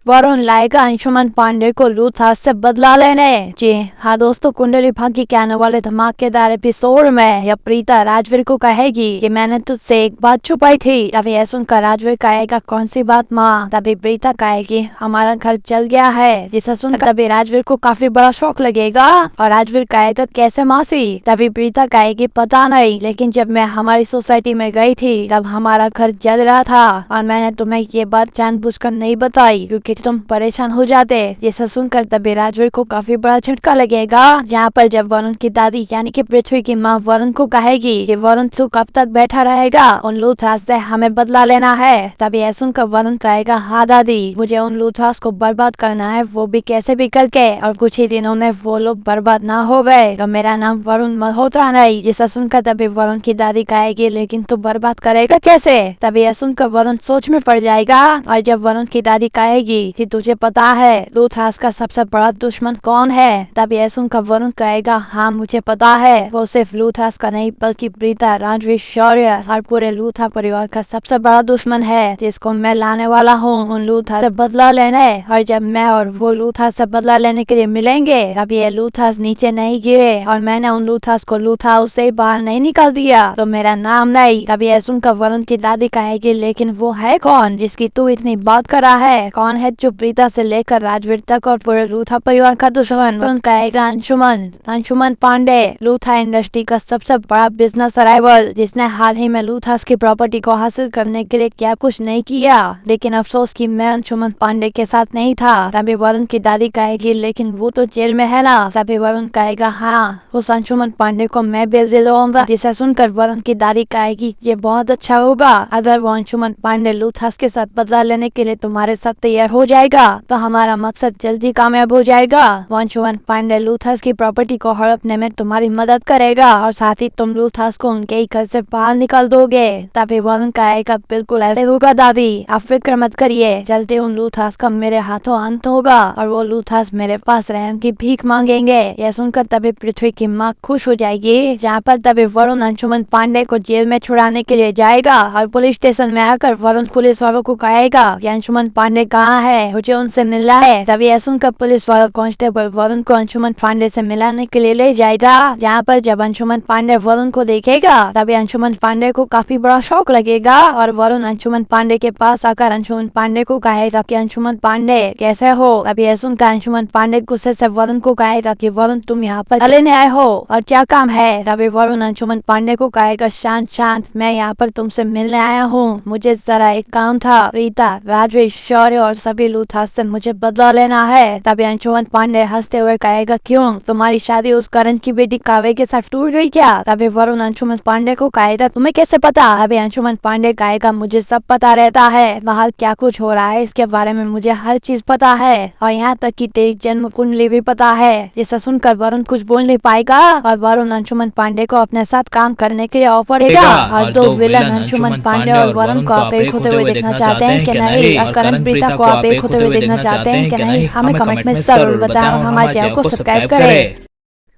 वरुण लाएगा अंशुमन पांडे को लूथराज से बदला लेने। जी हाँ दोस्तों, कुंडली भाग्य के आने वाले धमाकेदार एपिसोड में यह प्रीता राजवीर को कहेगी कि मैंने तुझसे एक बात छुपाई थी। तभी यह सुनकर राजवीर कहेगा, कौन सी बात माँ? तभी प्रीता कहेगी, हमारा घर जल गया है। जिसे सुनकर तभी राजवीर को काफी बड़ा शौक लगेगा और राजवीर कहेगा, कैसे मासी? तभी प्रीता कहेगी, पता नहीं, लेकिन जब मैं हमारी सोसाइटी में गई थी तब हमारा घर जल रहा था और मैंने तुम्हें ये बात जानबूझकर नहीं बताई क्योंकि तुम परेशान हो जाते। जिसे सुनकर तभी राजवीर को काफी बड़ा झटका लगेगा, जहाँ पर जब वरुण की दादी यानी कि पृथ्वी की माँ वरुण को कहेगी कि वरुण तू कब तक बैठा रहेगा, उन लूथराज से हमें बदला लेना है। तभी यह सुनकर वरुण कहेगा, हाँ दादी, मुझे उन लूथराज को बर्बाद करना है, वो भी कैसे भी करके, और कुछ ही दिनों में वो लोग बर्बाद ना हो गए तो मेरा नाम वरुण मल्होत्रा नहीं। जिसे सुनकर तभी वरुण की दादी कहेगी, लेकिन तू बर्बाद करेगा कैसे? तभी यह सुनकर वरुण सोच में पड़ जाएगा और जब वरुण की दादी कहेगी कि तुझे पता है लूथराज का सबसे बड़ा दुश्मन कौन है, तभी यह सुनकर वरुण कहेगा, हाँ मुझे पता है, वो सिर्फ लूथराज का नहीं बल्कि प्रीता, राजवीर, शौर्य और पूरे लूथरा परिवार का सबसे बड़ा दुश्मन है, जिसको मैं लाने वाला हूँ उन लूथराज से बदला लेने। और जब मैं और वो लूथराज से बदला लेने के लिए मिलेंगे तभी ये लूथराज नीचे नहीं गिरे और मैंने उन लूथराज को लूथा हाउस से बाहर नहीं निकाल दिया तो मेरा नाम नहीं। तभी यह सुनकर वरुण की दादी कहेगी, लेकिन वो है कौन जिसकी तू इतनी बात कर रहा है? कौन है जो प्रीता से लेकर राजवीर तक और पूरे लूथा परिवार का दुश्मन। वरुण कहेगा अंशुमन। अंशुमन पांडे लूथा इंडस्ट्री का सबसे बड़ा बिजनेस राइवल, जिसने हाल ही में लूथास की प्रॉपर्टी को हासिल करने के लिए क्या कुछ नहीं किया। लेकिन अफसोस कि मैं अंशुमन पांडे के साथ नहीं था। तभी वरुण की दादी कहेगी लेकिन वो तो जेल में है ना। तभी वरुण कहेगा हाँ, उस अंशुमन पांडे को मैं बेल दिलवाऊंगा। जिसे सुनकर वरुण की दादी कहेगी ये बहुत अच्छा होगा। अगर वो अंशुमन पांडे लूथास के साथ बदला लेने के लिए तुम्हारे साथ तैयार हो जाएगा तो हमारा मकसद जल्दी कामयाब हो जाएगा। वो अंशुमन पांडे लूथास की प्रॉपर्टी को हड़पने में तुम्हारी मदद करेगा और साथ ही तुम लूथास को उनके ही घर से बाहर निकाल दोगे। तभी वरुण कहेगा बिल्कुल ऐसे होगा दादी, आप फिक्र मत करिए, जल्दी उन लूथास का मेरे हाथों अंत होगा और वो लूथास मेरे पास रहम की भीख मांगेंगे। यह सुनकर तभी पृथ्वी की माँ खुश हो जाएगी। जहाँ पर तभी वरुण अंशुमन पांडे को जेल में छुड़ाने के लिए जाएगा और पुलिस स्टेशन में आकर वरुण पुलिस वालों को कहेगा कि अंशुमन पांडे कहाँ है, मुझे उनसे मिलना है। तभी यह सुनकर पुलिस वाला कांस्टेबल वरुण को अंशुमन पांडे से मिलाने के लिए ले जाएगा। जहाँ पर जब अंशुमन पांडे वरुण को देखेगा तभी अंशुमन पांडे को काफी बड़ा शौक लगेगा और वरुण अंशुमन पांडे के पास आकर अंशुमन पांडे को कहेगा कि अंशुमन पांडे कैसे हो। तभी यह सुनकर अंशुमन पांडे गुस्से से वरुण को कहेगा कि वरुण तुम यहाँ पर लेने आए हो और क्या काम है। तभी वरुण अंशुमन पांडे को कहेगा शांत शांत, मैं यहाँ पर तुमसे मिलने आया हूँ, मुझे जरा एक काम था। प्रीता, राजवीर, शौर्य और सभी लूथास से मुझे बदला लेना है। तभी अंशुमन पांडे हंसते हुए कहेगा क्यों, तुम्हारी शादी उस करण की बेटी काव्य के साथ टूट गई क्या। तभी वरुण अंशुमन पांडे को कहेगा तुम्हें कैसे पता। अभी अंशुमन पांडे कहेगा मुझे सब पता रहता है, बाहर क्या कुछ हो रहा है इसके बारे में मुझे हर चीज पता है और यहाँ तक कि तेरी जन्म कुंडली भी पता है। जिसे सुनकर वरुण कुछ बोल नहीं पाएगा और वरुण अंशुमन पांडे को अपने साथ काम करने के लिए ऑफर देगा। और दो विलन अंशुमन पांडे और वरुण को आप एक होते हुए देखना चाहते हैं कि नहीं, और करण प्रीता को आप एक होते हुए देखना चाहते हैं कि नहीं, हमें कमेंट में जरूर बताएं और हमारे चैनल को सब्सक्राइब करें।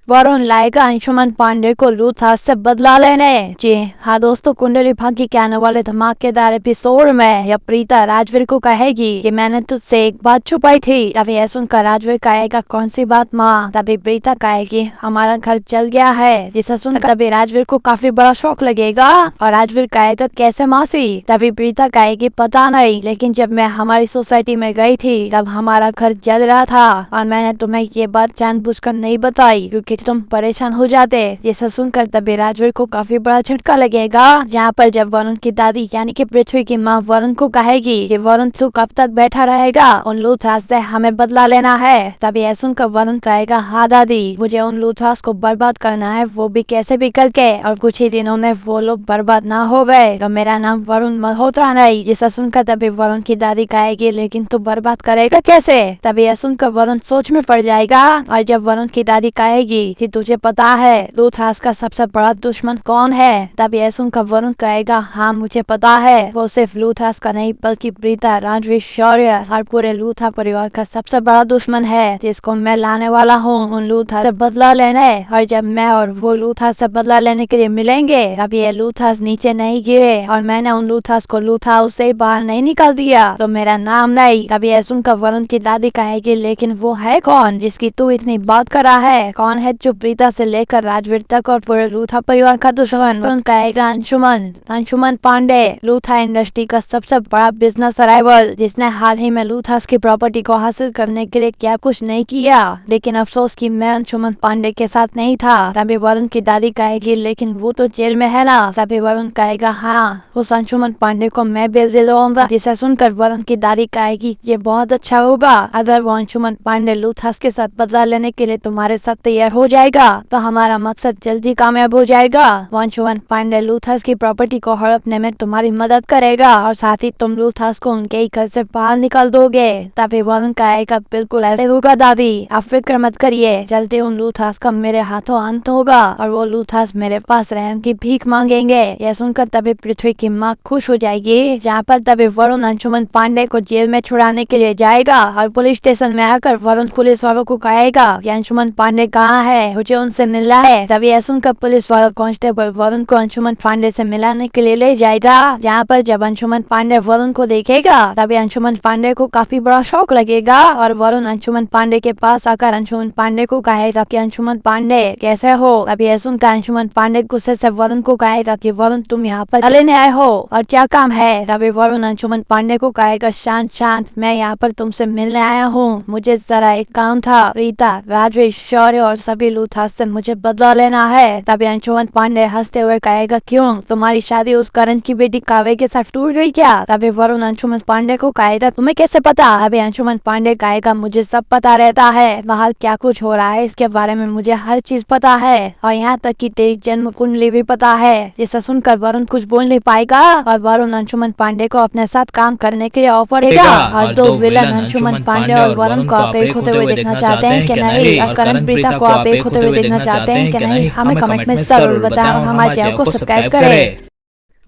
वरुण लाएगा अंशुमन पांडे को लूथास से बदला लेने। जी हाँ दोस्तों, कुंडली भाग्य के आने वाले धमाकेदार एपिसोड में या प्रीता राजवीर को कहेगी कि मैंने तुझसे एक बात छुपाई थी। तभी यह सुनकर राजवीर कहेगा कौन सी बात माँ। तभी प्रीता कहेगी हमारा घर जल गया है। जिसे सुनकर तभी राजवीर को काफी बड़ा शौक लगेगा और राजवीर कहेगा कैसे मासी। तभी प्रीता कहेगी पता नहीं, लेकिन जब मैं हमारी सोसाइटी में गई थी तब हमारा घर जल रहा था और मैंने तुम्हें ये बात जानबूझकर नहीं बताई क्योंकि तुम परेशान हो जाते। जिसे सुनकर तभी राजवीर को काफी बड़ा झटका लगेगा। जहाँ पर जब वरुण की दादी यानी कि पृथ्वी की माँ वरुण को कहेगी कि वरुण तू कब तक बैठा रहेगा, उन लूथास से हमें बदला लेना है। तभी यह सुनकर वरुण कहेगा हाँ दादी, मुझे उन लूथास को बर्बाद करना है, वो भी कैसे भी करके, और कुछ ही दिनों में वो लोग बर्बाद ना हो गए तो मेरा नाम वरुण मल्होत्रा नहीं। जिसे सुनकर तभी वरुण की दादी कहेगी लेकिन तू बर्बाद करेगा कैसे। तभी यह सुनकर वरुण सोच में पड़ जाएगा और जब वरुण की दादी कहेगी कि तुझे पता है लूथास का सबसे बड़ा दुश्मन कौन है। तभी यह सुनकर वरुण कहेगा हाँ मुझे पता है, वो सिर्फ लूथास का नहीं बल्कि प्रीता, राजवीर, शौर्य और पूरे लूथा परिवार का सबसे बड़ा दुश्मन है, जिसको मैं लाने वाला हूँ उन लूथास से बदला लेने। और जब मैं और वो लूथास से बदला लेने के लिए मिलेंगे तब ये लूथास नीचे नहीं गिरे और मैंने उन लूथास को लूथा हाउस से बाहर नहीं निकाल दिया तो मेरा नाम नहीं। तभी यह सुनकर वरुण की दादी कहेगी लेकिन वो है कौन जिसकी तू इतनी बात कर रहा है, कौन है जो प्रीता से लेकर राजवीर तक और पूरे लूथा परिवार का दुश्मन। वरुण कहेगा अंशुमन। अंशुमन पांडे लूथा इंडस्ट्री का सबसे बड़ा बिजनेस राइवल, जिसने हाल ही में लूथास की प्रॉपर्टी को हासिल करने के लिए क्या कुछ नहीं किया। लेकिन अफसोस कि मैं अंशुमन पांडे के साथ नहीं था। तभी वरुण की दादी कहेगी लेकिन वो तो जेल में है ना। तभी वरुण कहेगा हाँ, उस अंशुमन पांडे को मैं बेल दिलवाऊंगा। जिसे सुनकर वरुण की दादी कहेगी ये बहुत अच्छा होगा। अगर वो अंशुमन पांडे लूथास के साथ बदला लेने के लिए तुम्हारे साथ तैयार हो जाएगा तो हमारा मकसद जल्दी कामयाब हो जाएगा। वो अंशुमन पांडे लूथास की प्रॉपर्टी को हड़पने में तुम्हारी मदद करेगा और साथ ही तुम लूथास को उनके ही घर से बाहर निकाल दोगे। तभी वरुण कहेगा बिल्कुल ऐसे होगा दादी, आप फिक्र मत करिए, जल्दी उन लूथास का मेरे हाथों अंत होगा और वो लूथास मेरे पास रहम की भीख मांगेंगे। यह सुनकर तभी पृथ्वी की माँ खुश हो जाएगी। जहाँ पर तभी वरुण अंशुमन पांडे को जेल में छुड़ाने के लिए जाएगा और पुलिस स्टेशन में आकर वरुण पुलिस वालों को कहेगा कि अंशुमन पांडे कहाँ है, मुझे उनसे मिलना है। तभी यह सुनकर पुलिस वाला कांस्टेबल वरुण को अंशुमन पांडे से मिलाने के लिए ले जाएगा। यहाँ पर जब अंशुमन पांडे वरुण को देखेगा तभी अंशुमन पांडे को काफी बड़ा शौक लगेगा और वरुण अंशुमन पांडे के पास आकर अंशुमन पांडे को कहेगा कि अंशुमन पांडे कैसे हो। तभी यह सुनकर अंशुमन पांडे गुस्से से वरुण को कहेगा कि वरुण तुम यहाँ पर लेने आए हो और क्या काम है। तभी वरुण अंशुमन पांडे को कहेगा शांत शांत, मैं यहाँ पर तुमसे मिलने आया हूँ, मुझे जरा एक काम था। रीता, राजवीर, शौर्य और सभी लूथास से मुझे बदला लेना है। तभी अंशुमन पांडे हंसते हुए कहेगा क्यों, तुम्हारी शादी उस करण की बेटी काव्य के साथ टूट गई क्या। तभी वरुण अंशुमन पांडे को कहेगा तुम्हें कैसे पता। अभी अंशुमन पांडे कहेगा मुझे सब पता रहता है, बाहर क्या कुछ हो रहा है इसके बारे में मुझे हर चीज पता है और यहाँ तक कि तेरी जन्म कुंडली भी पता है। जिसे सुनकर वरुण कुछ बोल नहीं पाएगा और वरुण अंशुमन पांडे को अपने साथ काम करने के लिए ऑफर देगा। और दो विलन अंशुमन पांडे और वरुण को आप एक होते हुए देखना चाहते हैं कि नहीं, और करण प्रीता को आप एक होते हुए देखना चाहते हैं कि नहीं, हमें कमेंट में जरूर बताएं और हमारे चैनल को सब्सक्राइब करें।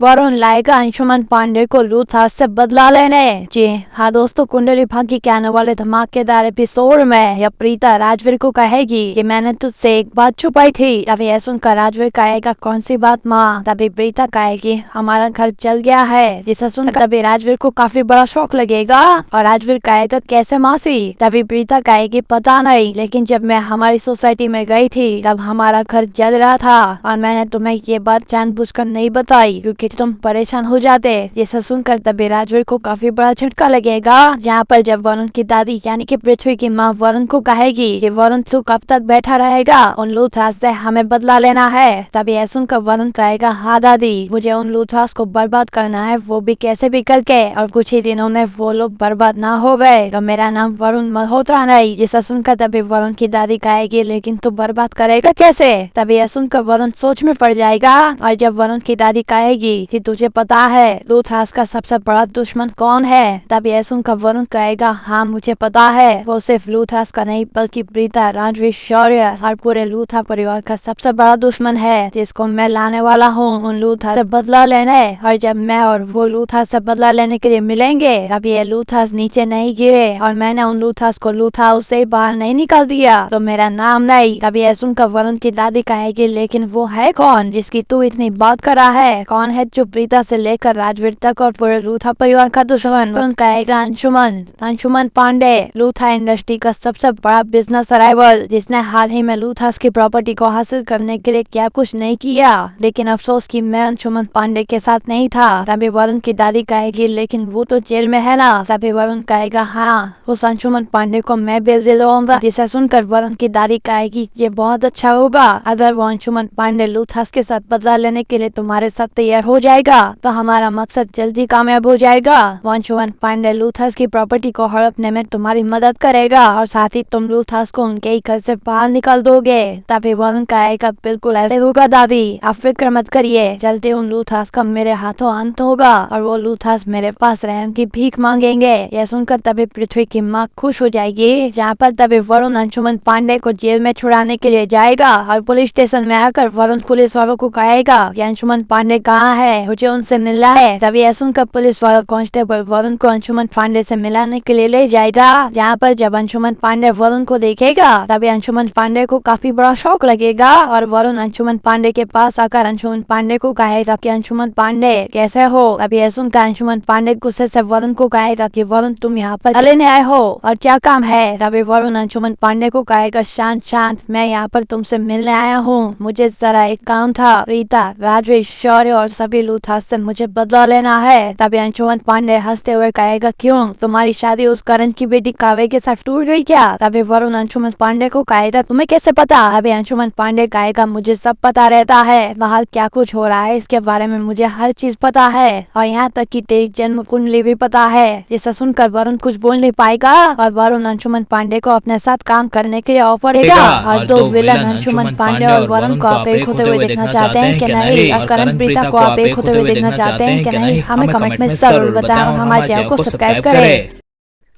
वरुण लाएगा अंशुमन पांडे को लूथास से बदला लेने। जी हाँ दोस्तों, कुंडली भाग्य के आने वाले धमाकेदार एपिसोड में यह प्रीता राजवीर को कहेगी कि मैंने तुझसे एक बात छुपाई थी। तभी यह सुनकर राजवीर कहेगा कौन सी बात माँ। तभी प्रीता कहेगी हमारा घर जल गया है। जिसे सुनकर तभी राजवीर को काफी बड़ा शौक लगेगा और राजवीर कहेगा कैसे मासी। तभी प्रीता कहेगी पता नहीं, लेकिन जब मैं हमारी सोसाइटी में गई थी तब हमारा घर जल रहा था और मैंने तुम्हें ये बात जानबूझकर नहीं बताई क्योंकि तुम परेशान हो जाते। जिसे सुनकर तभी राजवीर को काफी बड़ा झटका लगेगा। जहाँ पर जब वरुण की दादी यानी कि पृथ्वी की माँ वरुण को कहेगी कि वरुण तू कब तक बैठा रहेगा, उन लूथास से हमें बदला लेना है। तभी यह सुनकर वरुण कहेगा हाँ दादी, मुझे उन लूथास को बर्बाद करना है, वो भी कैसे भी करके, और कुछ ही दिनों में वो लोग बर्बाद ना हो गए तो मेरा नाम वरुण मल्होत्रा नहीं। जिसे सुनकर तभी वरुण की दादी कहेगी लेकिन तू बर्बाद करेगा कैसे। तभी यह सुनकर वरुण सोच में पड़ जाएगा और जब वरुण की दादी कहेगी कि तुझे पता है लूथास का सबसे बड़ा दुश्मन कौन है। तब यह सुनकर वरुण कहेगा हाँ मुझे पता है, वो सिर्फ लूथास का नहीं बल्कि प्रीता, राजवीर, शौर्य और पूरे लूथा परिवार का सबसे बड़ा दुश्मन है जिसको मैं लाने वाला हूँ उन लूथास से बदला लेने। और जब मैं और वो लूथास से बदला लेने के लिए मिलेंगे तब ये लूथास नीचे नहीं गिरे और मैंने उन लूथास को लूथा हाउस से बाहर नहीं निकाल दिया तो मेरा नाम नहीं। तभी यह सुनकर वरुण की दादी कहेगी लेकिन वो है कौन जिसकी तू इतनी बात कर रहा है, कौन है जो प्रीता से लेकर राजवीर तक और पूरे लूथा परिवार का दुश्मन। वरुण कहेगा अंशुमन पांडे, लूथा इंडस्ट्री का सबसे बड़ा बिजनेस राइवल जिसने हाल ही में लूथास की प्रॉपर्टी को हासिल करने के लिए क्या कुछ नहीं किया, लेकिन अफसोस कि मैं अंशुमन पांडे के साथ नहीं था। तभी वरुण की दादी कहेगी लेकिन वो तो जेल में है ना। तभी वरुण कहेगा हाँ, उस अंशुमन पांडे को मैं बेल दिलवाऊंगा। जिसे सुनकर वरुण की दादी कहेगी ये बहुत अच्छा होगा, अगर वो अंशुमन पांडे लूथास के साथ बदला लेने के लिए तुम्हारे साथ तैयार हो जाएगा तो हमारा मकसद जल्दी कामयाब हो जाएगा। वो अंशुमन पांडे लूथास की प्रॉपर्टी को हड़पने में तुम्हारी मदद करेगा और साथ ही तुम लूथास को उनके ही घर से बाहर निकाल दोगे। तभी वरुण कहेगा बिल्कुल ऐसे होगा दादी, आप फिक्र मत करिए, जल्दी उन लूथास का मेरे हाथों अंत होगा और वो लूथास मेरे पास रहम की भीख मांगेंगे। यह सुनकर तभी पृथ्वी की माँ खुश हो जाएगी। जहाँ पर तभी वरुण अंशुमन पांडे को जेल में छुड़ाने के लिए जाएगा और पुलिस स्टेशन में आकर वरुण पुलिस वालों को कहेगा कि अंशुमन पांडे कहाँ है, मुझे उनसे मिलना है। तभी यह सुनकर पुलिस वाला कांस्टेबल वरुण को अंशुमन पांडे से मिलाने के लिए ले जाएगा। जहाँ पर जब अंशुमन पांडे वरुण को देखेगा तभी अंशुमन पांडे को काफी बड़ा शौक लगेगा और वरुण अंशुमन पांडे के पास आकर अंशुमन पांडे को कहेगा कि अंशुमन पांडे कैसे हो। तभी यह सुनकर अंशुमन पांडे गुस्से से वरुण को कहेगा कि वरुण तुम यहाँ पर लेने आए हो और क्या काम है। तभी वरुण अंशुमन पांडे को कहेगा शांत शांत, मैं यहाँ पर तुमसे मिलने आया हूँ, मुझे जरा एक काम था। रीता, राजवीर, शौर्य और सभी लूथास से मुझे बदला लेना है। तभी अंशुमन पांडे हंसते हुए कहेगा क्यों, तुम्हारी शादी उस करण की बेटी काव्य के साथ टूट गई क्या। तभी वरुण अंशुमन पांडे को कहेगा तुम्हें कैसे पता। अभी अंशुमन पांडे कहेगा मुझे सब पता रहता है, बाहर क्या कुछ हो रहा है इसके बारे में मुझे हर चीज पता है और यहाँ तक कि तेरी जन्म कुंडली भी पता है। जिसे सुनकर वरुण कुछ बोल नहीं पाएगा और वरुण अंशुमन पांडे को अपने साथ काम करने के लिए ऑफर देगा। और दो विलन अंशुमन पांडे और वरुण को आप एक होते हुए देखना चाहते हैं कि नहीं, और करण प्रीता को आप एक होते हुए देखना चाहते हैं कि नहीं, हमें कमेंट में जरूर बताएं और हमारे चैनल को सब्सक्राइब करें।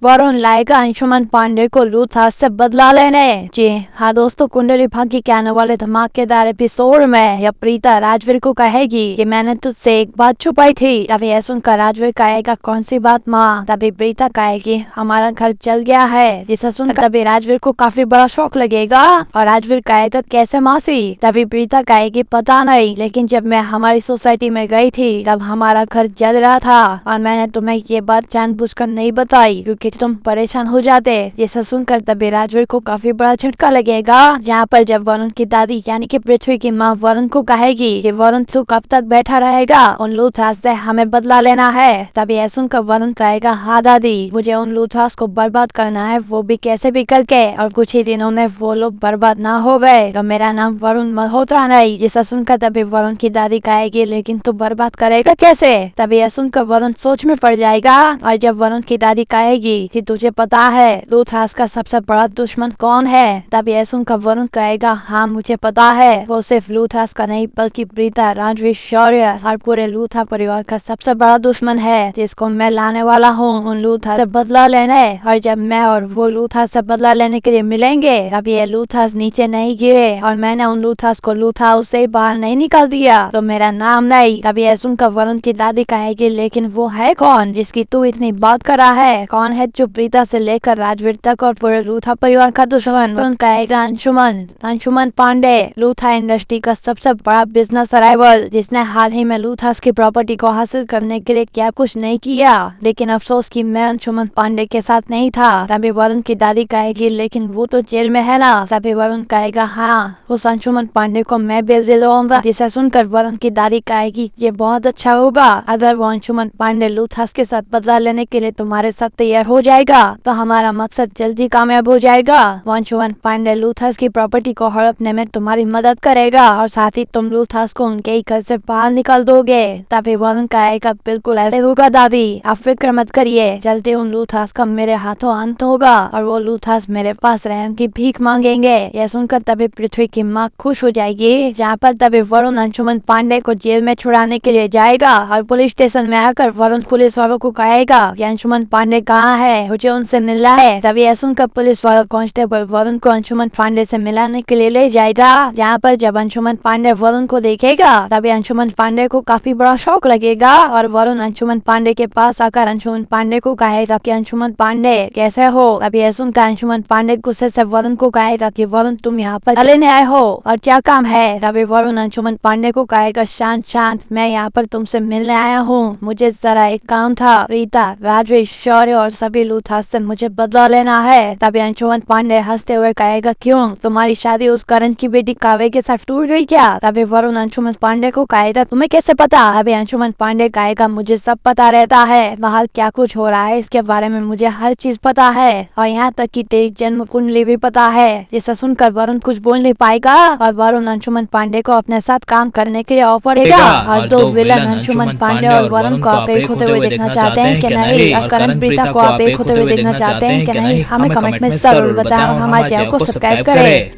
वरुण लाएगा अंशुमन पांडे को लूट हाथ से बदला लेने। जी हाँ दोस्तों, कुंडली भाग्य के आने वाले धमाकेदार एपिसोड में यह प्रीता राजवीर को कहेगी कि मैंने तुझसे एक बात छुपाई थी। तभी यह सुनकर राजवीर कहेगा कौन सी बात माँ। तभी प्रीता कहेगी हमारा घर चल गया है। जिसे सुनकर तभी राजवीर को काफी बड़ा शौक लगेगा और राजवीर कहेगा कैसे मासी। तभी प्रीता कहेगी पता नहीं, लेकिन जब मैं हमारी सोसाइटी में गई थी तब हमारा घर जल रहा था और मैंने तुम्हें ये बात जानबूझकर नहीं बताई क्योंकि तुम परेशान हो जाते। जिसे सुनकर तभी राजवीर को काफी बड़ा झटका लगेगा, जहाँ पर जब वरुण की दादी यानी कि पृथ्वी की माँ वरुण को कहेगी कि वरुण तू कब तक बैठा रहेगा, उन लूथराज से हमें बदला लेना है। तभी यह सुनकर वरुण कहेगा हाँ दादी, मुझे उन लूथराज को बर्बाद करना है, वो भी कैसे भी करके, और कुछ ही दिनों में वो लोग बर्बाद ना हो गए तो मेरा नाम वरुण मल्होत्रा नहीं। जिसे सुनकर तभी वरुण की दादी कहेगी लेकिन तू बर्बाद करेगा कैसे। तभी यह सुनकर वरुण सोच में पड़ जाएगा और जब वरुण की दादी कहेगी कि तुझे पता है लूथराज का सबसे बड़ा दुश्मन कौन है, तब यह सुनकर वरुण कहेगा हाँ मुझे पता है, वो सिर्फ लूथराज का नहीं बल्कि प्रीता, राजवीर, शौर्य और पूरे लूथरा परिवार का सबसे बड़ा दुश्मन है, जिसको मैं लाने वाला हूँ उन लूथराज से बदला लेने। और जब मैं और वो लूथराज से बदला लेने के लिए मिलेंगे तब ये लूथराज नीचे नहीं गिरे और मैंने उन लूथराज को लूथा उससे बाहर नहीं निकाल दिया तो मेरा नाम नहीं। तभी यह सुनकर वरुण की दादी कहेगी लेकिन वो है कौन जिसकी तू इतनी बात कर रहा है, कौन है जो प्रीता से लेकर राजवीर तक और पूरे लूथा परिवार का दुश्मन। वरुण कहेगा अंशुमन पांडे, लूथा इंडस्ट्री का सबसे बड़ा बिजनेस राइवल, जिसने हाल ही में लूथास की प्रॉपर्टी को हासिल करने के लिए क्या कुछ नहीं किया, लेकिन अफसोस कि मैं अंशुमन पांडे के साथ नहीं था। तभी वरुण की दादी कहेगी लेकिन वो तो जेल में है ना। तभी वरुण कहेगा हाँ, उस अंशुमन पांडे को मैं बेल दिलवाऊंगा। जिसे सुनकर वरुण की दादी कहेगी ये बहुत अच्छा होगा, अगर वो अंशुमन पांडे लूथास के साथ बदला लेने के लिए तुम्हारे साथ तैयार हो जाएगा तो हमारा मकसद जल्दी कामयाब हो जाएगा। वो अंशुमन पांडे लूथास की प्रॉपर्टी को हड़पने में तुम्हारी मदद करेगा और साथ ही तुम लूथास को उनके ही घर से बाहर निकाल दोगे। तभी वरुण कहेगा बिल्कुल ऐसे होगा दादी, आप फिक्र मत करिए, जल्दी उन लूथास का मेरे हाथों अंत होगा और वो लूथास मेरे पास रहम की भीख मांगेंगे। यह सुनकर तभी पृथ्वी की माँ खुश हो जाएगी, जहाँ पर तभी वरुण अंशुमन पांडे को जेल में छुड़ाने के लिए जाएगा और पुलिस स्टेशन में आकर वरुण पुलिस वालों को कहेगा कि अंशुमन पांडे कहाँ है, मुझे उनसे मिलना है। तभी यह सुनकर पुलिस वाला कांस्टेबल वरुण को अंशुमन पांडे से मिलाने के लिए ले जाएगा, जहाँ पर जब अंशुमन पांडे वरुण को देखेगा तभी अंशुमन पांडे को काफी बड़ा शौक लगेगा और वरुण अंशुमन पांडे के पास आकर अंशुमन पांडे को कहेगा कि अंशुमन पांडे कैसे हो। तभी यह सुनकर अंशुमन पांडे गुस्से से वरुण को कहेगा कि वरुण तुम यहाँ पर लेने आए हो और क्या काम है। तभी वरुण अंशुमन पांडे को कहेगा शांत, मैं यहाँ पर तुमसे मिलने आया हूँ, मुझे जरा एक काम था, प्रीता, राजवीर, शौर्य और सभी लूथराज से मुझे बदला लेना है। तभी अंशुमन पांडे हंसते हुए कहेगा क्यों, तुम्हारी शादी उस करण की बेटी काव्य के साथ टूट गई क्या। तभी वरुण अंशुमन पांडे को कहेगा तुम्हें कैसे पता। अभी अंशुमन पांडे कहेगा मुझे सब पता रहता है, बाहर क्या कुछ हो रहा है इसके बारे में मुझे हर चीज पता है और यहाँ तक कि तेरी जन्म कुंडली भी पता है। जिसे सुनकर वरुण कुछ बोल नहीं पाएगा और वरुण अंशुमन पांडे को अपने साथ काम करने के लिए ऑफर देगा और दो विलन अंशुमन पांडे और वरुण को आप एक होते हुए देखना चाहते हैं कि नहीं, और करण प्रीता को आप एक होते हुए देखना चाहते हैं कि नहीं, हमें कमेंट में जरूर बताएं और हमारे चैनल को सब्सक्राइब करें।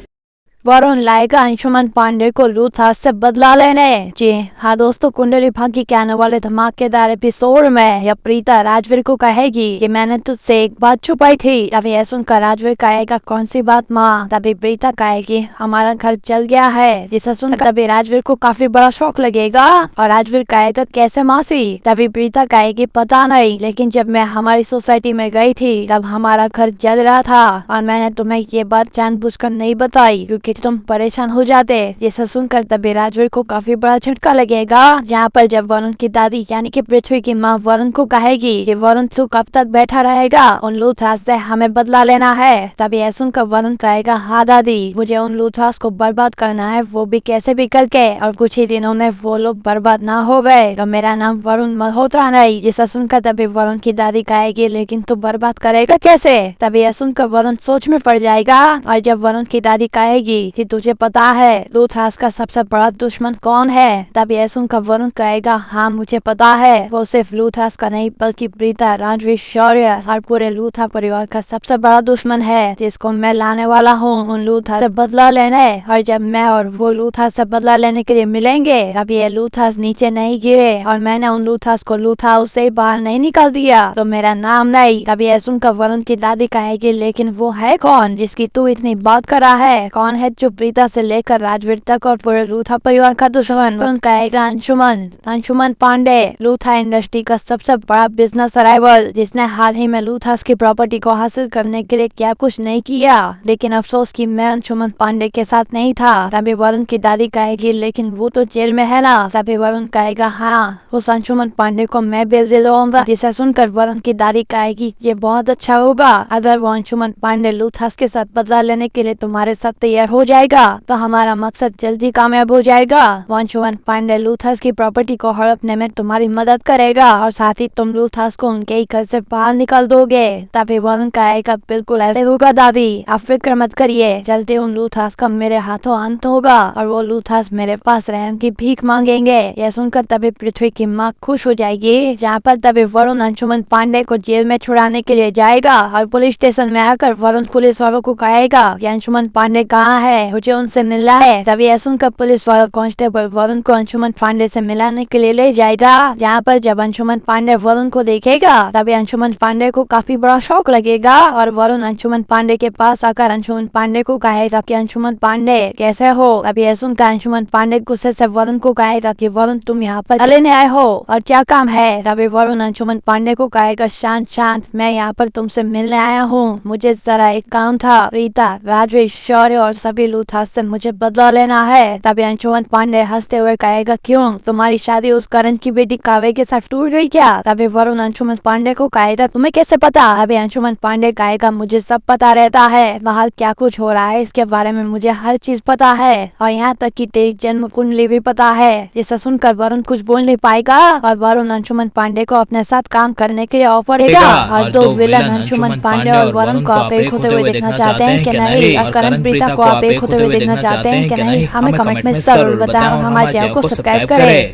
वरुण लाएगा अंशुमन पांडे को लूथराज से बदला लेने। जी हाँ दोस्तों, कुंडली भाग्य के आने वाले धमाकेदार एपिसोड में यह प्रीता राजवीर को कहेगी कि मैंने तुझसे एक बात छुपाई थी। तभी यह सुनकर राजवीर कहेगा कौन सी बात माँ। तभी प्रीता कहेगी हमारा घर चल गया है। जिसे सुनकर तभी राजवीर को काफी बड़ा शौक लगेगा और राजवीर कहेगा कैसे मासी। तभी प्रीता कहेगी पता नहीं, लेकिन जब मैं हमारी सोसाइटी में गई थी तब हमारा घर जल रहा था और मैंने तुम्हें ये बात जानबूझकर नहीं बताई क्योंकि तुम परेशान हो जाते। जिसे सुनकर तभी राजवीर को काफी बड़ा झटका लगेगा, जहाँ पर जब वरुण की दादी यानी कि पृथ्वी की माँ वरुण को कहेगी कि वरुण तू कब तक बैठा रहेगा, उन लूथराज से हमें बदला लेना है। तभी यह सुनकर वरुण कहेगा हाँ दादी, मुझे उन लूथराज को बर्बाद करना है, वो भी कैसे भी करके, और कुछ ही दिनों में वो लोग बर्बाद ना हो गए तो मेरा नाम वरुण मल्होत्रा नहीं। जिसे सुनकर तभी वरुण की दादी कहेगी लेकिन तू बर्बाद करेगा कैसे। तभी यह सुनकर वरुण सोच में पड़ जाएगा और जब वरुण की दादी कहेगी कि तुझे पता है लूथास का सबसे बड़ा दुश्मन कौन है। तब यह सुनकर वरुण कहेगा, हाँ मुझे पता है, वो सिर्फ लूथास का नहीं बल्कि प्रीता, राजवीर, शौर्य और पूरे लूथा परिवार का सबसे बड़ा दुश्मन है, जिसको मैं लाने वाला हूँ उन लूथास से बदला लेने। और जब मैं और वो लूथास से बदला लेने के लिए मिलेंगे, तब ये लूथास नीचे नहीं गिरे और मैंने उन लूथास को लूथा हाउस से बाहर नहीं निकाल दिया तो मेरा नाम नहीं। तब यह सुनकर वरुण की दादी कहेगी, लेकिन वो है कौन जिसकी तू इतनी बात कर रहा है? कौन है जो प्रीता से लेकर राजवीर तक और पूरे लूथा परिवार का दुश्मन? वरुण कहेगा, अंशुमन पांडे, लूथा इंडस्ट्री का सबसे बड़ा बिजनेस राइवल, जिसने हाल ही में लूथास की प्रॉपर्टी को हासिल करने के लिए क्या कुछ नहीं किया। लेकिन अफसोस कि मैं अंशुमन पांडे के साथ नहीं था। तभी वरुण की दादी कहेगी, लेकिन वो तो जेल में है ना? तभी वरुण कहेगा, हाँ उस अंशुमन पांडे को मैं बेल दिलवाऊंगा। जिसे सुनकर वरुण की दादी कहेगी, ये बहुत अच्छा होगा। अगर वो अंशुमन पांडे लूथास के साथ बदला लेने के लिए तुम्हारे साथ तैयार हो जाएगा तो हमारा मकसद जल्दी कामयाब हो जाएगा। वो अंशुमन पांडे लूथास की प्रॉपर्टी को हड़पने में तुम्हारी मदद करेगा और साथ ही तुम लूथास को उनके ही घर से बाहर निकाल दोगे। तभी वरुण कहेगा, बिल्कुल ऐसे होगा दादी, आप फिक्र मत करिए, जल्दी उन लूथास का मेरे हाथों अंत होगा और वो लूथास मेरे पास रहम की भीख मांगेंगे। यह सुनकर तभी पृथ्वी की माँ खुश हो जाएगी। जहाँ पर तभी वरुण अंशुमन पांडे को जेल में छुड़ाने के लिए जाएगा और पुलिस स्टेशन में आकर वरुण पुलिस वालों को कहेगा कि अंशुमन पांडे कहाँ है, मुझे उनसे मिलना है। तभी यह सुनकर पुलिस वाला कांस्टेबल वरुण को अंशुमन पांडे से मिलाने के लिए ले जाएगा। जहाँ पर जब अंशुमन पांडे वरुण को देखेगा तभी अंशुमन पांडे को काफी बड़ा शौक लगेगा और वरुण अंशुमन पांडे के पास आकर अंशुमन पांडे को कहेगा कि अंशुमन पांडे कैसे हो। तभी यह सुनकर अंशुमन पांडे गुस्से से वरुण को कहेगा कि वरुण तुम यहाँ पर लेने आए हो और क्या काम है। तभी वरुण अंशुमन पांडे को कहेगा, शांत, मैं यहाँ पर तुमसे मिलने आया हूँ, मुझे जरा एक काम था। प्रीता, राजवीर, शौर्य और सभी लूथास से मुझे बदला लेना है। तभी अंशुमन पांडे हंसते हुए कहेगा, क्यों, तुम्हारी शादी उस करण की बेटी काव्य के साथ टूट गई क्या? तभी वरुण अंशुमन पांडे को कहेगा, तुम्हें कैसे पता? अभी अंशुमन पांडे कहेगा, मुझे सब पता रहता है, बाहर क्या कुछ हो रहा है इसके बारे में मुझे हर चीज पता है और यहाँ तक कि तेरी जन्म कुंडली भी पता है। जिसे सुनकर वरुण कुछ बोल नहीं पाएगा और वरुण अंशुमन पांडे को अपने साथ काम करने के लिए ऑफर देगा। और दो विलन अंशुमन पांडे और वरुण को आप एक होते हुए देखना चाहते हैं कि नहीं, और करण प्रीता को आप एक होते हुए देखना चाहते हैं कि नहीं, हमें कमेंट में जरूर बताएं और हमारे चैनल को सब्सक्राइब करें।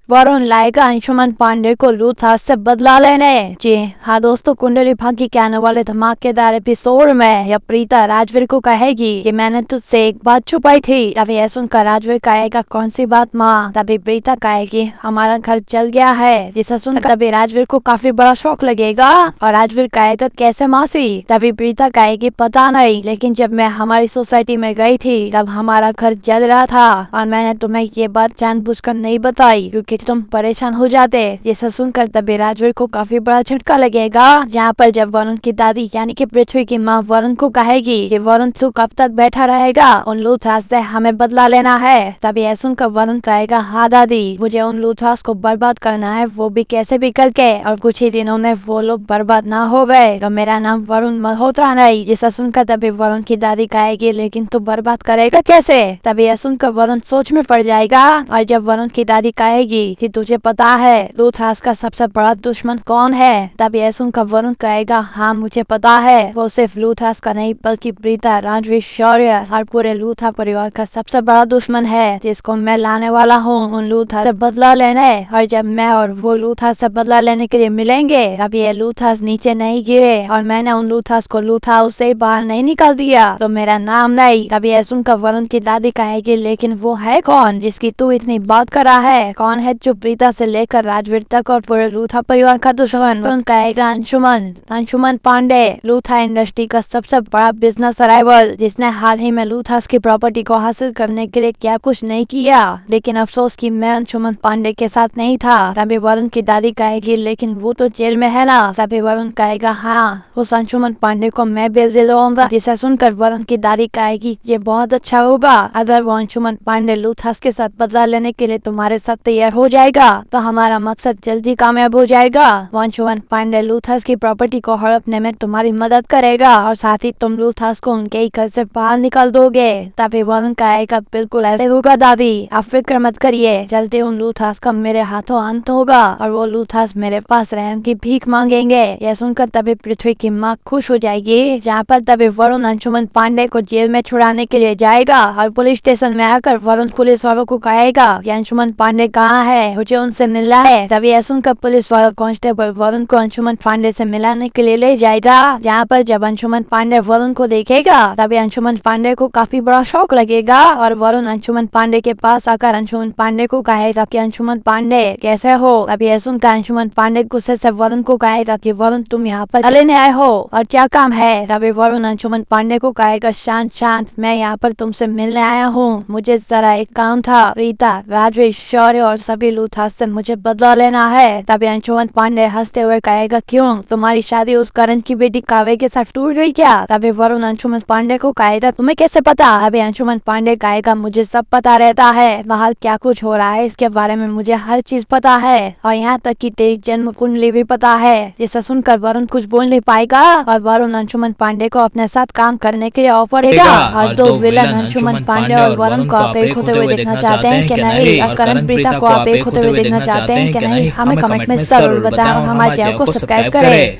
वरुण लाएगा अंशुमन पांडे को लूथास से बदला लेने। जी हाँ दोस्तों, कुंडली भाग्य के आने वाले धमाकेदार एपिसोड में या प्रीता राजवीर को कहेगी कि मैंने तुझसे एक बात छुपाई थी। तभी यह सुनकर राजवीर कहेगा, कौन सी बात माँ? तभी प्रीता कहेगी, हमारा घर जल गया है। जिसे सुनकर तभी राजवीर को काफी बड़ा शौक लगेगा और राजवीर कहेगा, कैसे मासी? तभी प्रीता कहेगी, पता नहीं, लेकिन जब मैं हमारी सोसाइटी में गई थी तब हमारा घर जल रहा था और मैंने तुम्हें ये बात जानबूझकर नहीं बताई क्योंकि तुम परेशान हो जाते। जिसे सुनकर तभी राजवीर को काफी बड़ा झटका लगेगा। जहाँ पर जब वरुण की दादी यानी कि पृथ्वी की माँ वरुण को कहेगी कि वरुण तू कब तक बैठा रहेगा, उन लूथास से हमें बदला लेना है। तभी यह सुनकर वरुण कहेगा, हाँ दादी, मुझे उन लूथास को बर्बाद करना है, वो भी कैसे भी करके, और कुछ ही दिनों में वो लोग बर्बाद ना हो गए तो मेरा नाम वरुण मल्होत्रा नहीं। जिसे सुनकर तभी वरुण की दादी कहेगी, लेकिन तू बर्बाद करेगा कैसे? तभी यह सुनकर वरुण सोच में पड़ जाएगा और जब वरुण की दादी कहेगी कि तुझे पता है लूथास का सबसे बड़ा दुश्मन कौन है, तब यह सुनकर वरुण कहेगा, हाँ मुझे पता है, वो सिर्फ लूथास का नहीं बल्कि प्रीता, राजवीर, शौर्य और पूरे लूथा परिवार का सबसे बड़ा दुश्मन है, जिसको मैं लाने वाला हूँ उन लूथास से बदला लेने। और जब मैं और वो लूथास से बदला लेने के लिए मिलेंगे तब ये लूथास नीचे नहीं गिरे और मैंने उन लूथास को लूथा हाउस से बाहर नहीं निकाल दिया तो मेरा नाम नहीं। तभी यह सुनकर वरुण की दादी कहेगी, लेकिन वो है कौन जिसकी तू इतनी बात कर रहा है? कौन है जो प्रीता से लेकर राजवीर तक और पूरे लूथा परिवार का दुश्मन? वरुण कहेगा, अंशुमन पांडे, लूथा इंडस्ट्री का सबसे बड़ा बिजनेस राइवल, जिसने हाल ही में लूथास की प्रॉपर्टी को हासिल करने के लिए क्या कुछ नहीं किया। लेकिन अफसोस कि मैं अंशुमन पांडे के साथ नहीं था। तभी वरुण की दादी कहेगी, लेकिन वो तो जेल में है ना? तभी वरुण कहेगा, हाँ उस अंशुमन पांडे को मैं बेल दिलवाऊंगा। जिसे सुनकर वरुण की दादी कहेगी, ये बहुत अच्छा होगा। अगर वो अंशुमन पांडे लूथास के साथ बदला लेने के लिए तुम्हारे साथ तैयार हो जाएगा तो हमारा मकसद जल्दी कामयाब हो जाएगा। अंशुमन पांडे लूथास की प्रॉपर्टी को हड़पने में तुम्हारी मदद करेगा और साथ ही तुम लूथास को उनके ही घर से बाहर निकाल दोगे। तभी वरुण कहेगा बिल्कुल ऐसे होगा दादी, आप फिक्र मत करिए, जल्दी उन लूथास का मेरे हाथों अंत होगा और वो लूथास मेरे पास रहम की भीख मांगेंगे। यह सुनकर तभी पृथ्वी की माँ खुश हो जाएगी। जहाँ पर तभी वरुण अंशुमन पांडे को जेल में छुड़ाने के लिए जाएगा और पुलिस स्टेशन में आकर वरुण पुलिस वालों को कहेगा कि अंशुमन पांडे कहाँ है, मुझे उनसे मिलना है। तभी यह सुनकर पुलिस वाला कांस्टेबल वरुण को अंशुमन पांडे से मिलाने के लिए ले जाएगा। जहाँ पर जब अंशुमन पांडे वरुण को देखेगा तभी अंशुमन पांडे को काफी बड़ा शौक लगेगा और वरुण अंशुमन पांडे के पास आकर अंशुमन पांडे को कहेगा कि अंशुमन पांडे कैसे हो। तभी यह सुनकर अंशुमन पांडे गुस्से से वरुण को कहेगा कि वरुण तुम यहाँ पर लेने आए हो और क्या काम है। तभी वरुण अंशुमन पांडे को कहेगा शांत शांत, मैं यहाँ पर तुमसे मिलने आया हूँ, मुझे जरा एक काम था। रीता, राजवीर, शौर्य और सभी लूथास से मुझे बदला लेना है। तभी अंशुमन पांडे हंसते हुए कहेगा क्यों, तुम्हारी शादी उस करण की बेटी काव्य के साथ टूट गई क्या। तभी वरुण अंशुमन पांडे को कहेगा तुम्हें कैसे पता। अभी अंशुमन पांडे कहेगा मुझे सब पता रहता है, बाहर क्या कुछ हो रहा है इसके बारे में मुझे हर चीज पता है और यहाँ तक कि तेरी जन्म कुंडली भी पता है। जिसे सुनकर वरुण कुछ बोल नहीं पाएगा और वरुण अंशुमन पांडे को अपने साथ काम करने के लिए ऑफर देगा। और दो विलन अंशुमन पांडे और वरुण को आप एक होते हुए देखना चाहते हैं कि नहीं, और करण प्रीता को आप एक होते हुए देखना चाहते हैं कि नहीं, हमें कमेंट में जरूर बताएं और हमारे चैनल को सब्सक्राइब करें।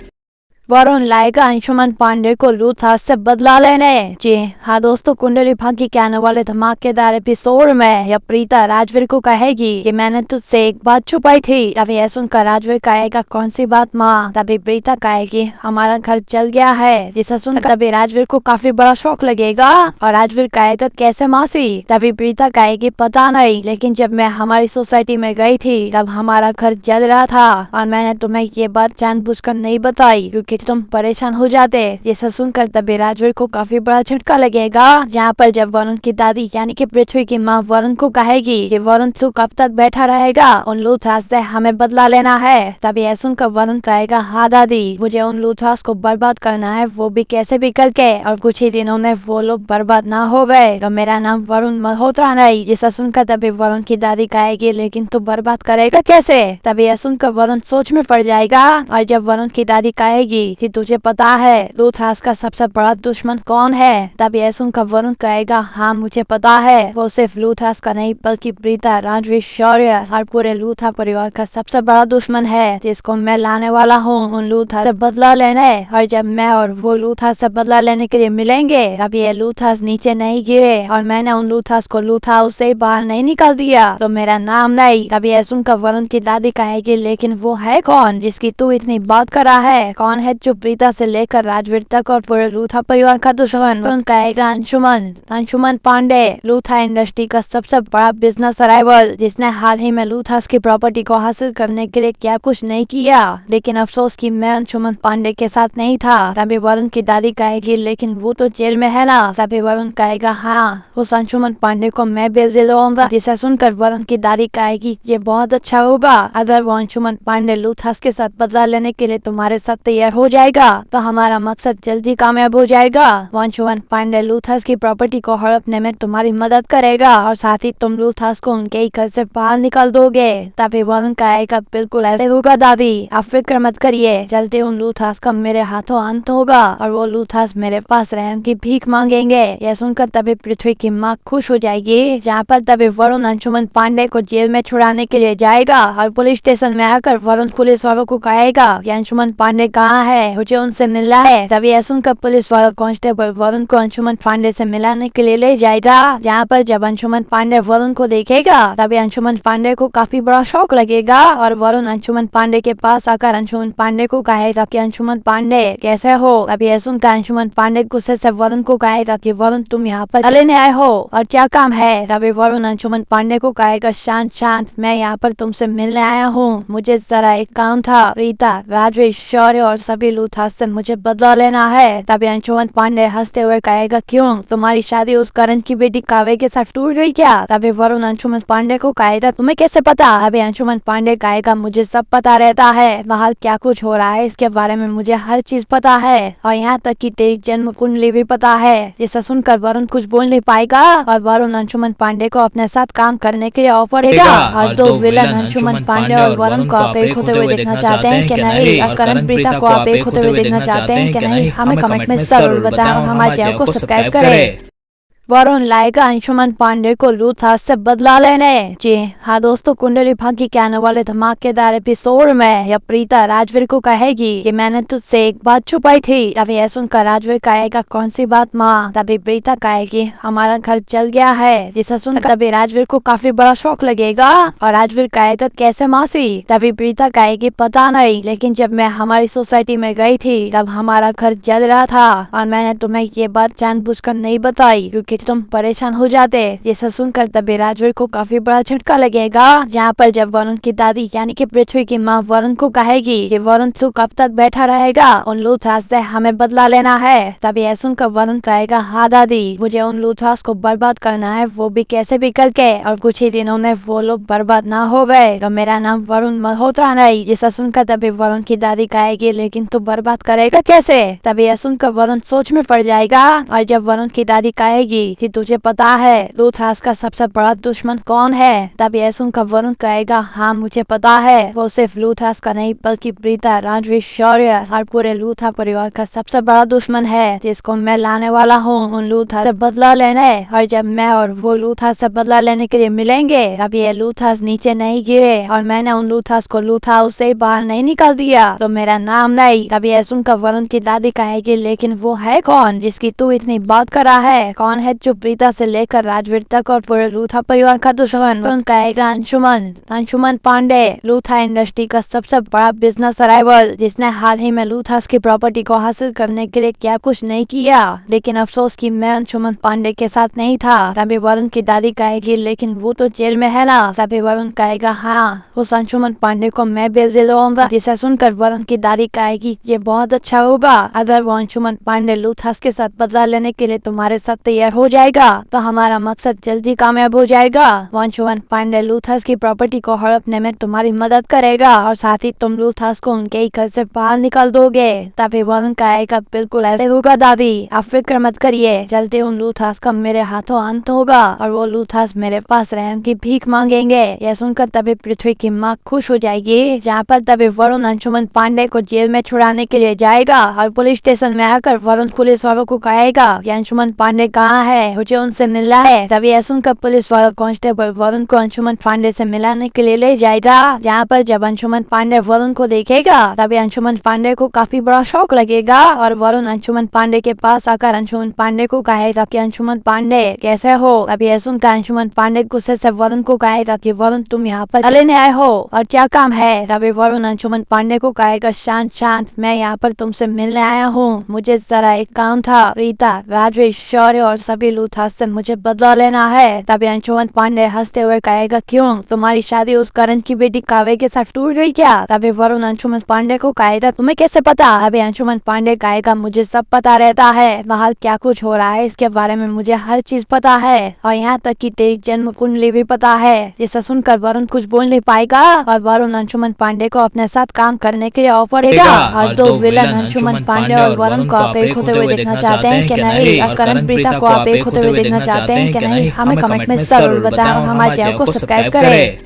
वरुण लाएगा अंशुमन पांडे को लूथास से बदला लेने। जी हाँ दोस्तों, कुंडली भाग्य के आने वाले धमाकेदार एपिसोड में यह प्रीता राजवीर को कहेगी कि मैंने तुझसे एक बात छुपाई थी। तभी यह सुनकर राजवीर कहेगा कौन सी बात माँ। तभी प्रीता कहेगी हमारा घर जल गया है। जिसे सुनकर तभी राजवीर को काफी बड़ा शौक लगेगा और राजवीर कहेगा कैसे मासी। तभी प्रीता कहेगी पता नहीं, लेकिन जब मैं हमारी सोसाइटी में गई थी तब हमारा घर जल रहा था और मैंने तुम्हें ये बात जानबूझकर नहीं बताई क्योंकि तुम परेशान हो जाते। जिसे सुनकर तभी राजवीर को काफी बड़ा झटका लगेगा। जहाँ पर जब वरुण की दादी यानी कि पृथ्वी की माँ वरुण को कहेगी कि वरुण तू कब तक बैठा रहेगा, उन लूथास से हमें बदला लेना है। तभी यह सुनकर वरुण कहेगा हाँ दादी, मुझे उन लूथास को बर्बाद करना है, वो भी कैसे भी करके, और कुछ ही दिनों में वो लोग बर्बाद ना हो गए तो मेरा नाम वरुण मल्होत्रा नहीं। जिसे सुनकर तभी वरुण की दादी कहेगी लेकिन तू बर्बाद करेगा कैसे। तभी यह सुनकर वरुण सोच में पड़ जाएगा और जब वरुण की दादी कहेगी कि तुझे पता है लूथास का सबसे बड़ा दुश्मन कौन है। तभी यह सुनकर वरुण कहेगा हाँ मुझे पता है, वो सिर्फ लूथास का नहीं बल्कि प्रीता, राजवीर, शौर्य और पूरे लूथा परिवार का सबसे बड़ा दुश्मन है जिसको मैं लाने वाला हूँ उन लूथास से बदला लेने। और जब मैं और वो लूथास से बदला लेने के लिए मिलेंगे तब ये लूथास नीचे नहीं गिरे और मैंने उन लूथास को लूथा हाउस से बाहर नहीं निकाल दिया तो मेरा नाम नहीं। तभी यह सुनकर वरुण की दादी कहेगी लेकिन वो है कौन जिसकी तू इतनी बात कर रहा है, कौन है जो प्रीता से लेकर राजवीर तक और पूरे लूथा परिवार का दुश्मन। वरुण कहेगा अंशुमन पांडे, लूथा इंडस्ट्री का सबसे बड़ा बिजनेस राइवल जिसने हाल ही में लूथास की प्रॉपर्टी को हासिल करने के लिए क्या कुछ नहीं किया, लेकिन अफसोस कि मैं अंशुमन पांडे के साथ नहीं था। तभी वरुण की दादी कहेगी लेकिन वो तो जेल में है ना। तभी वरुण कहेगा हाँ, उस अंशुमन पांडे को मैं बेल दिलवाऊंगा। जिसे सुनकर वरुण की दादी कहेगी ये बहुत अच्छा होगा, अगर वो अंशुमन पांडे लूथास के साथ बदला लेने के लिए तुम्हारे साथ तैयार हो जाएगा तो हमारा मकसद जल्दी कामयाब हो जाएगा। अंशुमन पांडे लूथास की प्रॉपर्टी को हड़पने में तुम्हारी मदद करेगा और साथ ही तुम लूथास को उनके ही घर से बाहर निकाल दोगे। तभी वरुण कहेगा बिल्कुल ऐसे होगा दादी, आप फिक्र मत करिए, जल्दी उन लूथास का मेरे हाथों अंत होगा और वो लूथास मेरे पास रहम की भीख मांगेंगे। यह सुनकर तभी पृथ्वी की माँ खुश हो जाएगी। जहाँ पर तभी वरुण अंशुमन पांडे को जेल में छुड़ाने के लिए जाएगा और पुलिस स्टेशन में आकर वरुण पुलिस वालों को कहेगा कि अंशुमन पांडे कहाँ है, मुझे उनसे मिलना है। तभी यह सुनकर पुलिस वाला कांस्टेबल वरुण को अंशुमन पांडे से मिलाने के लिए ले जाएगा। जहाँ पर जब अंशुमन पांडे वरुण को देखेगा तभी अंशुमन पांडे को काफी बड़ा शौक लगेगा और वरुण अंशुमन पांडे के पास आकर अंशुमन पांडे को कहेगा कि अंशुमन पांडे कैसे हो। तभी यह सुनकर अंशुमन पांडे गुस्से से वरुण को कहेगा कि वरुण तुम यहाँ पर लेने आए हो और क्या काम है। तभी वरुण अंशुमन पांडे को कहेगा शांत शांत, मैं यहाँ पर तुमसे मिलने आया हूँ, मुझे जरा एक काम था। रीता, राजवीर, शौर्य और सभी सभी लूथास से मुझे बदला लेना है। तभी अंशुमन पांडे हंसते हुए कहेगा, क्यों तुम्हारी शादी उस करण की बेटी काव्य के साथ टूट गई क्या? तभी वरुण अंशुमन पांडे को कहेगा, तुम्हें कैसे पता? अभी अंशुमन पांडे कहेगा, मुझे सब पता रहता है, बाहर क्या कुछ हो रहा है इसके बारे में मुझे हर चीज पता है, और यहाँ तक कि तेरी जन्म कुंडली भी पता है। जिसे सुनकर वरुण कुछ बोल नहीं पाएगा और वरुण अंशुमन पांडे को अपने साथ काम करने के लिए ऑफर देगा। और दो विलन अंशुमन पांडे और वरुण को आप एक होते हुए देखना चाहते हैं कि नहीं, और करण प्रीता को आप एक होते हुए देखना चाहते हैं कि नहीं, हमें कमेंट में जरूर बताएं और हमारे चैनल को सब्सक्राइब करें। वरुण लाएगा अंशुमन पांडे को लूथास से बदला लेने। जी हाँ दोस्तों, कुंडली भाग्य के आने वाले धमाकेदार एपिसोड में या प्रीता राजवीर को कहेगी कि मैंने तुझसे एक बात छुपाई थी। तभी यह सुनकर राजवीर कहेगा, कौन सी बात माँ? तभी प्रीता कहेगी, हमारा घर जल गया है। जिसे सुनकर तभी राजवीर को काफी बड़ा शौक लगेगा और राजवीर कहेगा, कैसे मासी? तभी प्रीता कहेगी, पता नहीं, लेकिन जब मैं हमारी सोसाइटी में गई थी तब हमारा घर जल रहा था और मैंने तुम्हें ये बात जानबूझकर नहीं बताई क्योंकि तुम परेशान हो जाते। जिसे सुनकर तभी राजवीर को काफी बड़ा झटका लगेगा, जहाँ पर जब वरुण की दादी यानी कि पृथ्वी की माँ वरुण को कहेगी कि वरुण तू कब तक बैठा रहेगा, उन लूथास से हमें बदला लेना है। तभी यह सुनकर वरुण कहेगा, हाँ दादी, मुझे उन लूथास को बर्बाद करना है, वो भी कैसे भी करके, और कुछ ही दिनों में वो लोग बर्बाद ना हो गए तो मेरा नाम वरुण मल्होत्रा नहीं। जिसे सुनकर तभी वरुण की दादी कहेगी, लेकिन तू बर्बाद करेगा कैसे? तभी यह सुनकर वरुण सोच में पड़ जाएगा और जब वरुण की दादी कहेगी कि तुझे पता है लूथास का सबसे बड़ा दुश्मन कौन है, तब यह सुनकर वरुण कहेगा, हाँ मुझे पता है, वो सिर्फ लूथास का नहीं बल्कि प्रीता, राजवीर, शौर्य और पूरे लूथा परिवार का सबसे बड़ा दुश्मन है, जिसको मैं लाने वाला हूँ उन लूथास से बदला लेने। और जब मैं और वो लूथास से बदला लेने के लिए मिलेंगे तब ये लूथास नीचे नहीं गिरे और मैंने उन लूथास को लूथा हाउस से बाहर नहीं निकाल दिया तो मेरा नाम नहीं। तभी यह सुनकर वरुण की दादी कहेगी, लेकिन वो है कौन जिसकी तू इतनी बात कर रहा है? कौन है जो प्रीता से लेकर राजवीर तक और पूरे लूथा परिवार का दुश्मन? वरुण कहेगा, अंशुमन पांडे, लूथा इंडस्ट्री का सबसे बड़ा बिजनेस राइवल, जिसने हाल ही में लूथास की प्रॉपर्टी को हासिल करने के लिए क्या कुछ नहीं किया, लेकिन अफसोस कि मैं अंशुमन पांडे के साथ नहीं था। तभी वरुण की दादी कहेगी, लेकिन वो तो जेल में है ना? तभी वरुण कहेगा, हाँ, उस अंशुमन पांडे को मैं बेल दिलवाऊंगा। जिसे सुनकर वरुण की दादी कहेगी, ये बहुत अच्छा होगा, अगर वो अंशुमन पांडे लूथास के साथ बदला लेने के लिए तुम्हारे साथ तैयार हो जाएगा तो हमारा मकसद जल्दी कामयाब हो जाएगा। वो अंशुमन पांडे लूथास की प्रॉपर्टी को हड़पने में तुम्हारी मदद करेगा और साथ ही तुम लूथास को उनके ही घर से बाहर निकाल दोगे। तभी वरुण कहेगा, बिल्कुल ऐसे होगा दादी, आप फिक्र मत करिए, जल्दी उन लूथास का मेरे हाथों अंत होगा और वो लूथास मेरे पास रहम की भीख मांगेंगे। यह सुनकर तभी पृथ्वी की माँ खुश हो जाएगी, जहाँ पर तभी वरुण अंशुमन पांडे को जेल में छुड़ाने के लिए जाएगा और पुलिस स्टेशन में आकर वरुण पुलिस वालों को कहेगा कि अंशुमन पांडे कहाँ है, मुझे उनसे मिलना है। तभी यह सुनकर पुलिस वाला कांस्टेबल वरुण को अंशुमन पांडे से मिलाने के लिए ले जाएगा, जहाँ पर जब अंशुमन पांडे वरुण को देखेगा तभी अंशुमन पांडे को काफी बड़ा शौक लगेगा और वरुण अंशुमन पांडे के पास आकर अंशुमन पांडे को कहेगा कि अंशुमन पांडे कैसे हो? तभी यह सुनकर अंशुमन पांडे गुस्से से वरुण को कहेगा कि वरुण तुम यहाँ पर लेने आए हो और क्या काम है? तभी वरुण अंशुमन पांडे को कहेगा, शांत, मैं यहाँ पर तुमसे मिलने आया हूँ, मुझे जरा एक काम था, प्रीता, राजवीर, शौर्य और सभी लूथास से मुझे बदला लेना है। तभी अंशुमन पांडे हंसते हुए कहेगा, क्यों तुम्हारी शादी उस करण की बेटी काव्य के साथ टूट गई क्या? तभी वरुण अंशुमन पांडे को कहेगा, तुम्हें कैसे पता? अभी अंशुमन पांडे कहेगा, मुझे सब पता रहता है, बाहर क्या कुछ हो रहा है इसके बारे में मुझे हर चीज पता है, और यहाँ तक कि तेरी जन्म कुंडली भी पता है। जिसे सुनकर वरुण कुछ बोल नहीं पाएगा और वरुण अंशुमन पांडे को अपने साथ काम करने के लिए ऑफर देगा। और दो विलन अंशुमन पांडे और वरुण को आप एक होते हुए देखना चाहते हैं कि नहीं, और करण प्रीता को आप एक होते हुए देखना चाहते हैं कि नहीं, हमें कमेंट में जरूर बताएं और हमारे चैनल को सब्सक्राइब करें।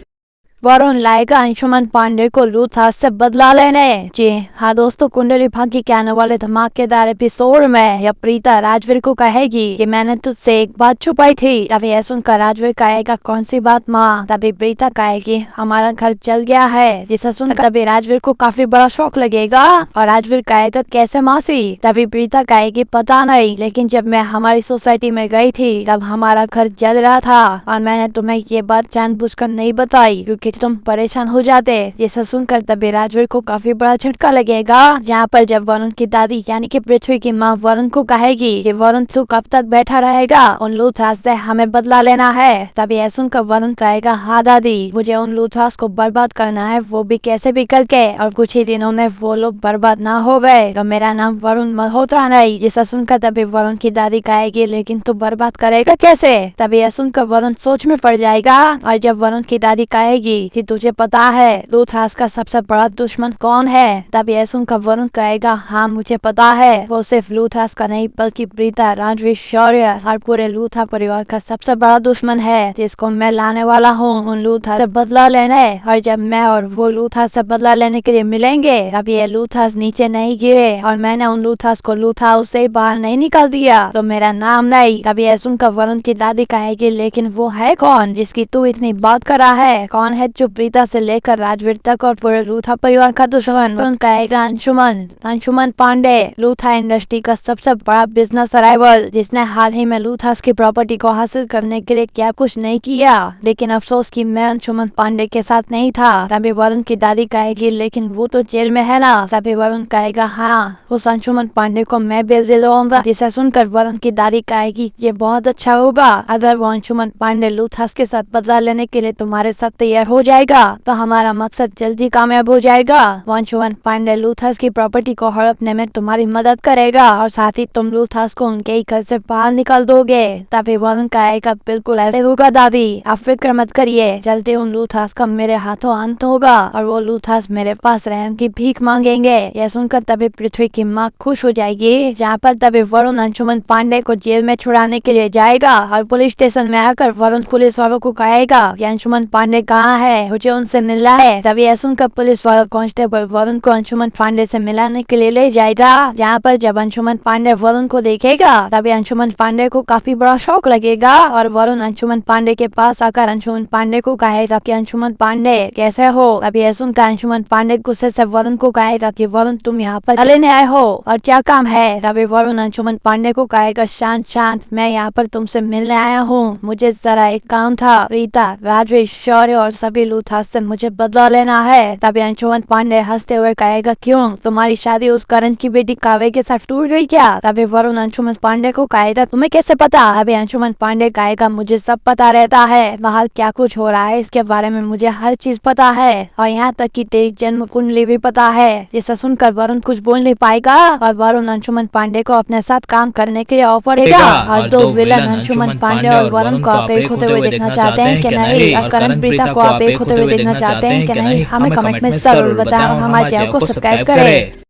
वरुण लाएगा अंशुमन पांडे को लूथास से बदला लेने। जी हाँ दोस्तों, कुंडली भाग्य के आने वाले धमाकेदार एपिसोड में या प्रीता राजवीर को कहेगी कि मैंने तुझसे एक बात छुपाई थी। तभी यह सुनकर राजवीर कहेगा, कौन सी बात माँ? तभी प्रीता कहेगी, हमारा घर जल गया है। जिसे सुनकर तभी राजवीर को काफी बड़ा शौक लगेगा और राजवीर कहेगा, कैसे मासी? तभी प्रीता कहेगी, पता नहीं, लेकिन जब मैं हमारी सोसाइटी में गई थी तब हमारा घर जल रहा था और मैंने तुम्हें ये बात जानबूझकर नहीं बताई क्योंकि तुम परेशान हो जाते। ये सब सुनकर तभी राजवीर को काफी बड़ा झटका लगेगा, जहाँ पर जब वरुण की दादी यानी कि पृथ्वी की माँ वरुण को कहेगी कि वरुण तू कब तक बैठा रहेगा, उन लूथराज से हमें बदला लेना है। तभी यह सुनकर वरुण कहेगा, हाँ दादी, मुझे उन लूथराज को बर्बाद करना है, वो भी कैसे भी करके, और कुछ ही दिनों में वो लोग बर्बाद ना हो गए तो मेरा नाम वरुण मल्होत्रा नहीं। जिसे सुनकर तभी वरुण की दादी कहेगी, लेकिन तू बर्बाद करेगा कैसे? तभी यह सुनकर वरुण सोच में पड़ जाएगा, और जब वरुण की दादी कहेगी कि तुझे पता है लूथराज का सबसे बड़ा दुश्मन कौन है, तभी यह सुनकर वरुण कहेगा, हाँ मुझे पता है, वो सिर्फ लूथराज का नहीं बल्कि प्रीता, राजवीर, शौर्य और पूरे लूथरा परिवार का सबसे बड़ा दुश्मन है, जिसको मैं लाने वाला हूँ उन लूथराज से बदला लेने। और जब मैं और वो लूथराज से बदला लेने के लिए मिलेंगे, तब ये लूथराज नीचे नहीं गिरे और मैंने उन लूथराज को लूथा हाउस से बाहर नहीं निकाल दिया तो मेरा नाम नहीं। तभी यह सुनकर वरुण की दादी कहेगी, लेकिन वो है कौन जिसकी तू इतनी बात कर रहा है? कौन है जो प्रीता से लेकर राजवीर तक और पूरे लूथा परिवार का दुश्मन? वरुण कहेगा, अंशुमन पांडे, लूथा इंडस्ट्री का सबसे बड़ा बिजनेस राइवल, जिसने हाल ही में लूथराज की प्रॉपर्टी को हासिल करने के लिए क्या कुछ नहीं किया, लेकिन अफसोस कि मैं अंशुमन पांडे के साथ नहीं था। तभी वरुण की दादी कहेगी, लेकिन वो तो जेल में है ना? तभी वरुण कहेगा, हाँ, उस अंशुमन पांडे को मैं बेल दिलवाऊंगा। जिसे सुनकर वरुण की दादी कहेगी, ये बहुत अच्छा होगा, अगर वो अंशुमन पांडे लूथराज के साथ बदला लेने के लिए तुम्हारे साथ तैयार हो जाएगा तो हमारा मकसद जल्दी कामयाब हो जाएगा। वो अंशुमन पांडे लूथराज की प्रॉपर्टी को हड़पने में तुम्हारी मदद करेगा और साथ ही तुम लूथराज को उनके ही घर से बाहर निकाल दोगे। तभी वरुण कहेगा, बिल्कुल ऐसे होगा दादी, आप फिक्र मत करिए, जल्दी उन लूथराज का मेरे हाथों अंत होगा और वो लूथराज मेरे पास रहम की भीख मांगेंगे। यह सुनकर तभी पृथ्वी की माँ खुश हो जाएगी, जहाँ पर तभी वरुण अंशुमन पांडे को जेल में छुड़ाने के लिए जाएगा और पुलिस स्टेशन में आकर वरुण पुलिस वालों को कहेगा कि अंशुमन पांडे कहाँ है, मुझे उनसे मिलना है। तभी यह सुनकर पुलिस वाला कांस्टेबल वरुण को अंशुमन पांडे से मिलाने के लिए ले जाएगा, जहाँ पर जब अंशुमन पांडे वरुण को देखेगा तभी अंशुमन पांडे को काफी बड़ा शौक लगेगा और वरुण अंशुमन पांडे के पास आकर अंशुमन पांडे को कहेगा कि अंशुमन पांडे कैसे हो। तभी यह सुनकर अंशुमन पांडे गुस्से से वरुण को कहेगा कि वरुण तुम यहाँ पर लेने आए हो और क्या काम है? तभी वरुण अंशुमन पांडे को कहेगा, शांत, मैं यहाँ पर तुमसे मिलने आया हूँ, मुझे जरा एक काम था, प्रीता, राजवीर, शौर्य और सभी लूथराज से मुझे बदला लेना है। तभी अंशुमन पांडे हंसते हुए कहेगा, क्यों, तुम्हारी शादी उस करण की बेटी काव्य के साथ टूट गई क्या? तभी वरुण अंशुमन पांडे को कहेगा, तुम्हें कैसे पता? अभी अंशुमन पांडे कहेगा, मुझे सब पता रहता है, बाहर क्या कुछ हो रहा है इसके बारे में मुझे हर चीज पता है और यहाँ तक कि तेरी जन्म कुंडली भी पता है। जिसे सुनकर वरुण कुछ बोल नहीं पाएगा और वरुण अंशुमन पांडे को अपने साथ काम करने के लिए ऑफर देगा और दो विलन अंशुमन पांडे और वरुण को आप एक होते हुए देखना चाहते हैं कि नहीं, और करण प्रीता को आप एक होते हुए देखना चाहते हैं कि नहीं, हमें कमेंट में जरूर बताएं और हमारे चैनल को सब्सक्राइब करें।